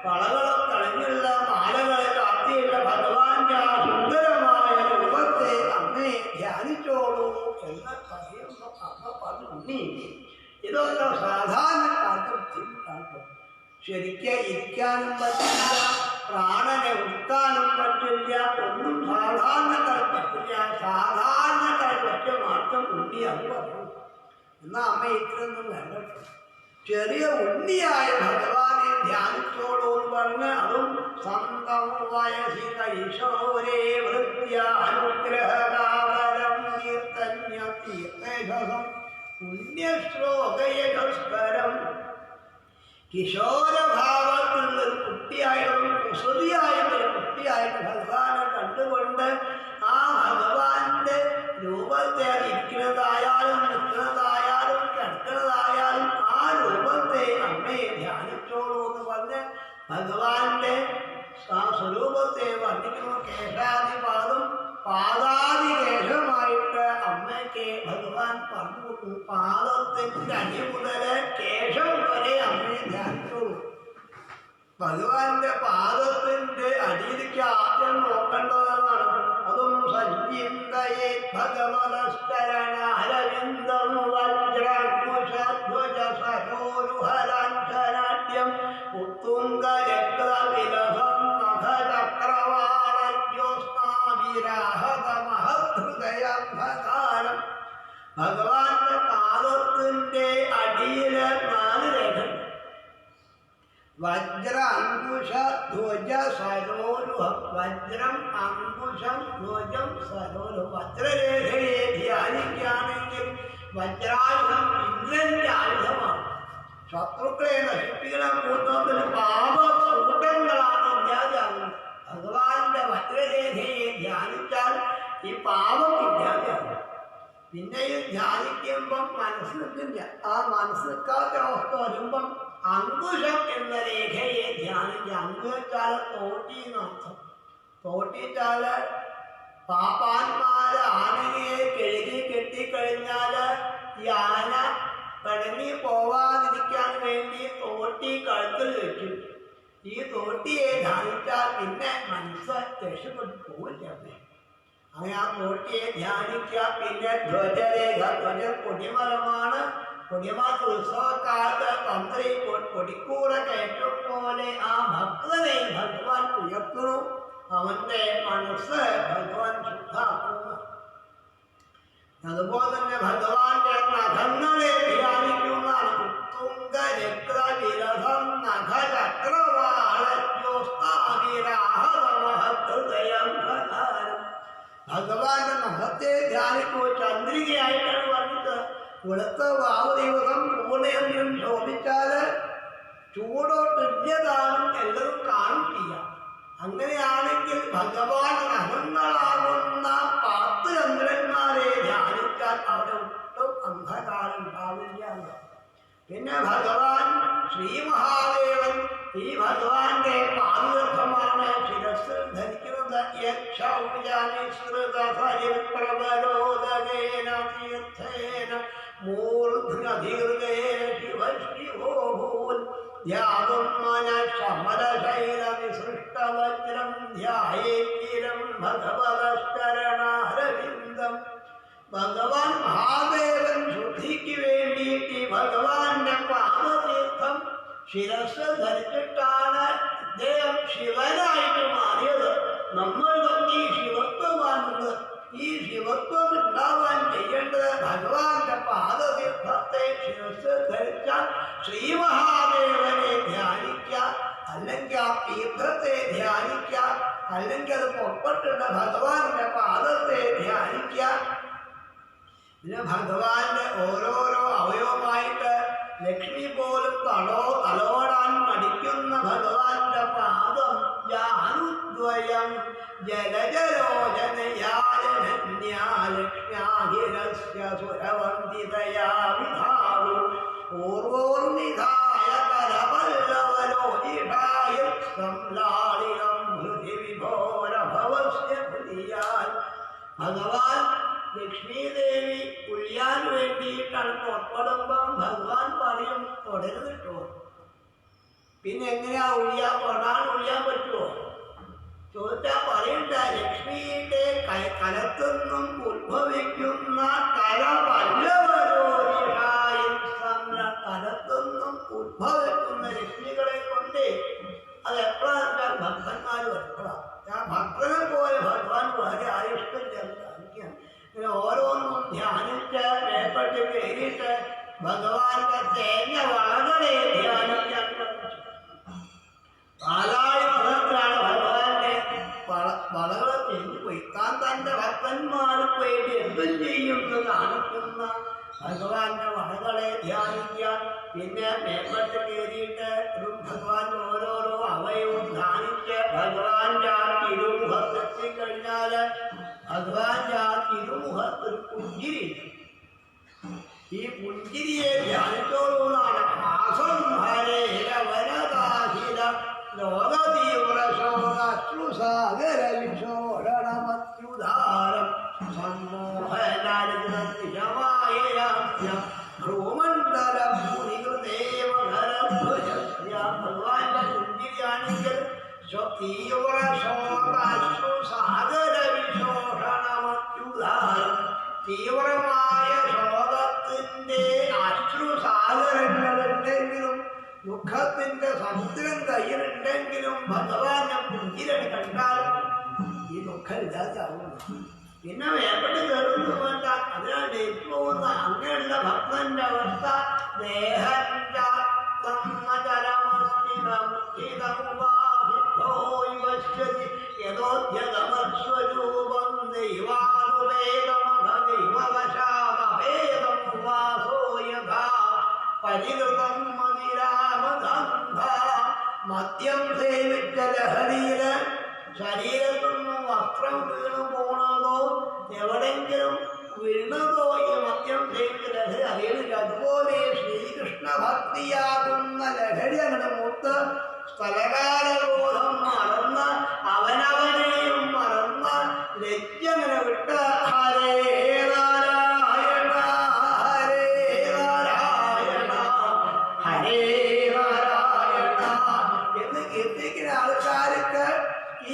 വളകളൊക്കെ അണിഞ്ഞുള്ള മാലകളെ കാത്തിയുള്ള ഭഗവാന്റെ ആ സുന്ദരമായ രൂപത്തെ അമ്മയെ ധ്യാനിച്ചോളൂ എന്ന് പറയുമ്പോൾ അമ്മ പറഞ്ഞു. ഇതൊക്കെ സാധാരണക്കാർക്കും ചിന്തിക്കാനും ശരിക്കും ഇരിക്കാനും പറ്റില്ല, പ്രാണനെ ഉടുക്കാനും പറ്റില്ല, ഒന്നും സാധാരണക്കാർക്ക് പറ്റില്ല. സാധാരണക്കാർക്ക് ഒറ്റ മാത്രം ഉണ്ണി അത് പറഞ്ഞു. എന്നാൽ അമ്മ ഇത്രയൊന്നും വേണ്ട. ചെറിയ ഉണ്ണിയായ ഭഗവാനെ ധ്യാനിച്ചോളൂ എന്ന് പറഞ്ഞ് അതും സ്വന്തം വയസി കൈശോരേ വൃത്യാനുഗ്രഹകാരം കീർത്തന്യ തീർത്ഥേശം പുണ്യശ്ലോകയസ്കരം. കിശോരഭാവത്തിലുള്ളൊരു കുട്ടിയായിട്ടും കുസൃതിയായിട്ടൊരു കുട്ടിയായിട്ട് ഭഗവാനെ കണ്ടുകൊണ്ട് ആ ഭഗവാന്റെ രൂപത്തെ ഇരിക്കുന്നതായാലും നിൽക്കുന്നതായാലും കിടക്കുന്നതായാലും ആ രൂപത്തെ അമ്മയെ ധ്യാനിച്ചോളൂ എന്ന് പറഞ്ഞ് ഭഗവാന്റെ സ്വരൂപത്തെ വർണ്ണിക്കുന്നു. കേശാദിപാദം പാദാദികേശമായിട്ട് അമ്മയ്ക്ക് ഭഗവാൻ പറഞ്ഞു കൊടുക്കുന്നു. പാദത്തിൻ്റെ അടി മുതൽ കേശം വരെ അമ്മയെ ധ്യാനിച്ചോളൂ. ഭഗവാന്റെ പാദത്തിൻ്റെ അടിയിലേക്ക് ആദ്യം നോക്കേണ്ടതാണ്. അതും സഞ്ജിന്തയേ ഭഗവതസ്തരണാരവിന്ദം വജ്രധ്വജ സരോരുഹലാഞ്ഛനാട്യം ഉത്തുംഗരക്തവിലസം നഖചക്രവാളജ്യോത്സ്നാവിരാഹതമഹൃദയാന്ധകാരം. ഭഗവാന്റെ പാദത്തിന്റെ അടിയില് 4 രേഖകൾ. വജ്ര അങ്കുശ ധ്വജ സരോരുഹം. വജ്രം അങ്കുശം ധ്വജം സരോരുഹം. വജ്രരേഖയെ ധ്യാനിക്കുകയാണെങ്കിൽ വജ്രായുധം ഇന്ദ്രന്റെ ആയുധമാണ്. ശത്രുക്കളെ നശിപ്പിക്കണം കൂട്ടത്തിൽ പാപകൂട്ടങ്ങളാണ് ഇല്ലാതാകുന്നത്. ഭഗവാന്റെ വജ്രരേഖയെ ധ്യാനിച്ചാൽ ഈ പാപം ഇല്ലാതാകും. പിന്നെയും ധ്യാനിക്കുമ്പം മനസ്സിലില്ല. ആ മനസ്സിലാത്ത അവസ്ഥ വരുമ്പം അങ്കുശം എന്ന രേഖയെ ധ്യാനിക്കുക. അങ്കുവെച്ചാൽ തോട്ടി എന്നർത്ഥം. തോട്ടിച്ചാല് പാപ്പാന്മാര് ആനയെ കഴുകി കെട്ടിക്കഴിഞ്ഞാല് ഈ ആന പിണങ്ങി പോവാതിരിക്കാൻ വേണ്ടി തോട്ടി കഴുത്തിൽ വെച്ചു. ഈ തോട്ടിയെ ധ്യാനിച്ചാൽ പിന്നെ മനസ്സ് രക്ഷപ്പെട്ടു പോവില്ല. അങ്ങനെ ആ തോട്ടിയെ ധ്യാനിക്കുക. പിന്നെ ധ്വജരേഖ. ധ്വജം കൊടിമരമാണ്. കൊടിമരത്ത് ഉത്സവക്കാലത്ത് തന്ത്രി കൊടിക്കൂറ കയറ്റും പോലെ ആ ഭക്തനെ ഭഗവാൻ ഉയർത്തുന്നു. അവന്റെ മനസ്സ് ഭഗവാൻ ശുദ്ധാക്കുന്നു. അതുപോലെ തന്നെ ഭഗവാന്റെ നഖങ്ങളെ ധ്യാനിക്കുന്നതാണ്. ഉത്തുംഗരക്തവിലസം നഖചക്രവാളജ്യോത്സ്നാവിരാഹതമഹൃദയാന്ധകാരം. ഭഗവാന്റെ നഖത്തെ ധ്യാനിക്കൂ. ചന്ദ്രികയായിട്ടാണ് പറഞ്ഞത്. വെളുത്ത വാവ് ദിവസം പൂർണ്ണയന്ത്രം ശോഭിച്ചാല് ചൂടോട്ടുല്യതാനും എല്ലാവരും കാണും ചെയ്യാം. അങ്ങനെയാണെങ്കിൽ ഭഗവാൻ നഖങ്ങളാകുന്ന 10 ചന്ദ്രന്മാരെ ധ്യാനിച്ചാൽ അവിടെ ഒട്ടും അന്ധകാരം ഉണ്ടാവില്ല. പിന്നെ ഭഗവാൻ ശ്രീ മഹാദേവൻ ഈ ഭഗവാന്റെ പാദുരത്വമാണ് ശിരസ്സിൽ ധരിക്കുന്നത്. യക്ഷൗജാനിശ്രിതഫലിപ്രവരോദകേന തീർത്ഥേന മൂർധ്നധീർഘേന ശിവശിവോ ഭൂൻ ധ്യാതും മനഃശമലശൈലവിസൃഷ്ടവജ്രം ധ്യായേക്കിരം ഭഗവതശ്ചരണാരവിന്ദം. ഭഗവാൻ മഹാദേവൻ ശുദ്ധിക്ക് വേണ്ടിയിട്ട് ഭഗവാന്റെ പാദതീർത്ഥം ശിരസ് ധരിച്ചിട്ടാണ് ഇദ്ദേഹം ശിവനായിട്ട് മാറിയത്. നമ്മൾക്കൊക്കെ ഈ ശിവത്വമാണുള്ളത്. ഈ ശിവത്വം ഉണ്ടാവാൻ ചെയ്യേണ്ടത് ഭഗവാന്റെ പാദതീർത്ഥത്തെ ശിരസ് ധരിച്ചാൽ ശ്രീ മഹാദേവനെ ധ്യാനിക്കുക, അല്ലെങ്കിൽ ആ തീർത്ഥത്തെ ധ്യാനിക്കുക, അല്ലെങ്കിൽ അത് പുറപ്പെട്ടുള്ള ഭഗവാന്റെ പാദത്തെ ധ്യാനിക്കുക. പിന്നെ ഭഗവാന്റെ ഓരോരോ അവയവമായിട്ട് ലക്ഷ്മി പോലും തലോടാൻ മടിക്കുന്ന ഭഗവാന്റെ പാദം ജാനുദ്വയം ജലജലോചനയാലക്ഷ്മ്യാഹിരസ്യ സുരവന്ദിതയാ വിധാതു പൂർവോർനിധായ കരവല്ലവലോജിഷായ സംലാളികം ഹൃദി വിഭോരഭവസ്യ ഹൃദിയാൽ. ഭഗവാൻ ലക്ഷ്മീദേവി ഉഴിയാൻ വേണ്ടിയിട്ടാണ് പുറപ്പെടുമ്പം ഭഗവാൻ പറയും തുടരുന്നിട്ടോ. പിന്നെ എങ്ങനെയാ തൊടാൻ ഒഴിയാൻ പറ്റുമോ ചോദിച്ചാൽ പറയണ്ട. ലക്ഷ്മിയുടെ കലത്തുനിന്നും ഉത്ഭവിക്കുന്ന കലത്തുനിന്നും ഉത്ഭവിക്കുന്ന ലക്ഷ്മികളെ കൊണ്ട് അത് എപ്പോഴാണ് ഭക്തന്മാർ എപ്പോഴാണ് ആ ഭക്തനെ പോലെ ഭഗവാൻ വളരെ ആയിഷ്ടം കാണിക്കുകയാണ്. ഇങ്ങനെ ഓരോന്നും ധ്യാനിച്ച് മേപ്പെട്ട് കയറിയിട്ട് ഭഗവാന്റെ തേഞ്ഞ വളകളെ ധ്യാനിക്കാൻ പാലാഴി മതത്തിലാണ് ഭഗവാന്റെ വളകളെ തെഞ്ഞു പോയി. താൻ തന്റെ ഭക്തന്മാർക്ക് വേണ്ടി എന്തും ചെയ്യുമെന്ന് കാണിക്കുന്ന ഭഗവാന്റെ വളകളെ ധ്യാനിക്കാൻ. പിന്നെ മേപ്പെട്ട് കയറിയിട്ട് ഭഗവാന്റെ ഓരോരോ അവയവും ധ്യാനിച്ച് ഭഗവാന്റെ ആ തിരുമുഖത്തെത്തിക്കഴിഞ്ഞാൽ ഭഗവാന്റെ ആ തിരുമുഖത്തൊരു പുഞ്ചിരിയുണ്ട്. ഈ പുഞ്ചിരിയെ ധ്യാനിച്ചോളൂന്നാണ് ആസംഹരേരവനദാഹിര ലോകതീവ്രശോകാശ്രുസാഗര വിശോരണമത്യുദാരം സമ്മോഹനാരജനമായ ഭ്രൂമണ്ഡല ഭൂരികൃദേവഘരഭുജസ്യ. ഭഗവാന്റെ പുഞ്ചിരിയാണെങ്കിൽ തീവ്രശോകാശ്രുസാഗര വിശോഷണമത്യുദാരം. തീവ്രമായ ശോകത്തിന്റെ അശ്രുസാഗരങ്ങളുണ്ടെങ്കിലും ദുഃഖത്തിന്റെ സമുദ്രം കയ്യിലുണ്ടെങ്കിലും ഭഗവാനെ പുഞ്ചിരൻ കണ്ടാൽ ഈ ദുഃഖം ഇല്ലാതാവുന്നു. പിന്നെ എവിടെ കയറുന്നു വേണ്ട. അതിനാൽ പോകുന്ന അങ്ങനെയുള്ള ഭക്തന്റെ അവസ്ഥ യഥോദ്യതമസ്വരൂപം ദൈവാനുവേദമധൈവവശാമഭേദം വാസോ യഥാ പരികൃതം മതിരാമഗന്ധ. മദ്യം സേവിച്ച ലഹരിയില് ശരീരത്തൊന്നും വസ്ത്രം വീണു പോണതോ എവിടെങ്കിലും വീണതോ ഈ മദ്യം സേവിച്ച ലഹരി അറിയണില്ല. അതുപോലെ ശ്രീകൃഷ്ണ ഭക്തിയാകുന്ന ലഹരി അങ്ങനെ മൂത്ത് സ്ഥലകാലബോധം മറന്ന് അവനവനെയും മറന്ന് ലജ്ജങ്ങനെ വിട്ട് ഹരേ നാരായണ ഹരേ നാരായണ ഹരേ നാരായണ എന്ന് കീർത്തിക്കുന്ന ആൾക്കാർക്ക്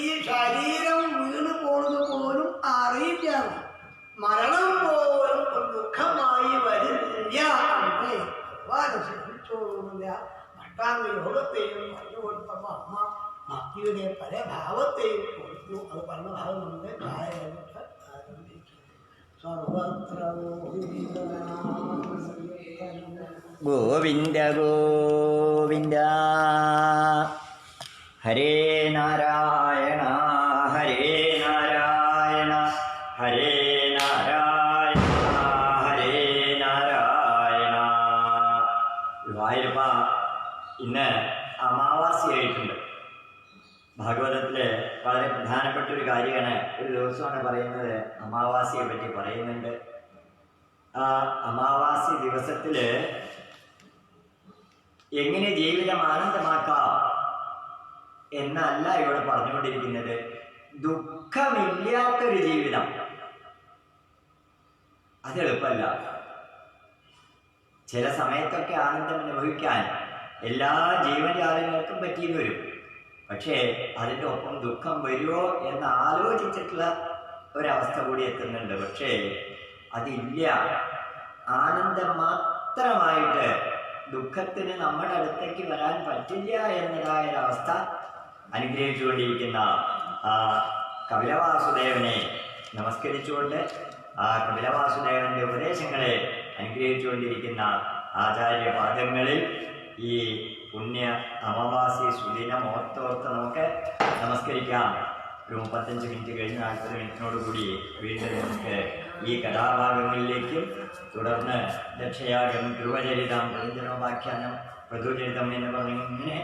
ഈ ശരീരം വീണു പോണത് പോലും അറിയില്ല. മരണം പോലും ഒരു ദുഃഖമായി വരുന്നില്ല. ശ്രമിച്ചോളുന്നില്ല. അഷ്ടാംഗ യോഗത്തെയും പറഞ്ഞു കൊടുത്തപ്പോൾ അമ്മ ഭക്തിയുടെ പല ഭാവത്തെയും കൊടുത്തു. അത് പറഞ്ഞ ഭാഗം നമുക്ക് കായകത്ത് ആരംഭിക്കും. സർവത്ര ഗോവിന്ദ ഗോവിന്ദ ഹരേ നാരായണ ഹരേ നാരായണ ഹരേ നാരായണ ഹരേ നാരായണ. ഗുരുവായൂരപ്പ ഇന്ന് അമാവാസിയായിട്ടുണ്ട്. ഭാഗവതത്തില് വളരെ പ്രധാനപ്പെട്ട ഒരു കാര്യമാണ്. ഒരു ദിവസമാണ് പറയുന്നത്, അമാവാസിയെ പറ്റി പറയുന്നുണ്ട്. ആ അമാവാസി ദിവസത്തില് എങ്ങനെ ജീവിതം ആനന്ദമാക്കാം എന്നല്ല ഇവിടെ പറഞ്ഞുകൊണ്ടിരിക്കുന്നത്. ദുഃഖമില്ലാത്തൊരു ജീവിതം അത് എളുപ്പമല്ല. ചില സമയത്തൊക്കെ ആനന്ദം അനുഭവിക്കാൻ എല്ലാ ജീവജാലങ്ങൾക്കും പറ്റിയെന്ന് വരും. പക്ഷേ അതിൻ്റെ ഒപ്പം ദുഃഖം വരുമോ എന്ന് ആലോചിച്ചിട്ടുള്ള ഒരവസ്ഥ കൂടി എത്തുന്നുണ്ട്. പക്ഷേ അതില്ല. ആനന്ദം മാത്രമായിട്ട് ദുഃഖത്തിന് നമ്മുടെ അടുത്തേക്ക് വരാൻ പറ്റില്ല എന്നതായ ഒരവസ്ഥ അനുഗ്രഹിച്ചുകൊണ്ടിരിക്കുന്ന ആ കപിലവാസുദേവനെ നമസ്കരിച്ചുകൊണ്ട് ആ കപിലവാസുദേവന്റെ ഉപദേശങ്ങളെ അനുഗ്രഹിച്ചുകൊണ്ടിരിക്കുന്ന ആചാര്യപാദങ്ങളിൽ ഈ പുണ്യ അമാവാസി സുദിനം ഓർത്തോർത്ത് നമുക്ക് നമസ്കരിക്കാം. ഒരു 35 മിനിറ്റ് കഴിഞ്ഞ് 40 മിനിറ്റിനോടുകൂടി വീണ്ടും നമുക്ക് ഈ കഥാഭാഗങ്ങളിലേക്കും തുടർന്ന് ദക്ഷയാഗം, ധ്രുവചരിതം, രവീന്ദ്രോപാഖ്യാനം, പ്രഭുചരിതം എന്ന് പറഞ്ഞ ഇങ്ങനെ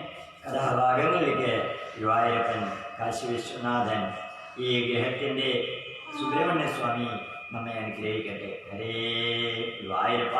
കഥാഭാഗങ്ങളിലേക്ക് ഗുരുവായൂരപ്പൻ കാശി വിശ്വനാഥൻ ഈ ഗ്രഹത്തിൻ്റെ സുബ്രഹ്മണ്യ സ്വാമി നമ്മെ അനുഗ്രഹിക്കട്ടെ. ഹരേ ഗുരുവായൂരപ്പ.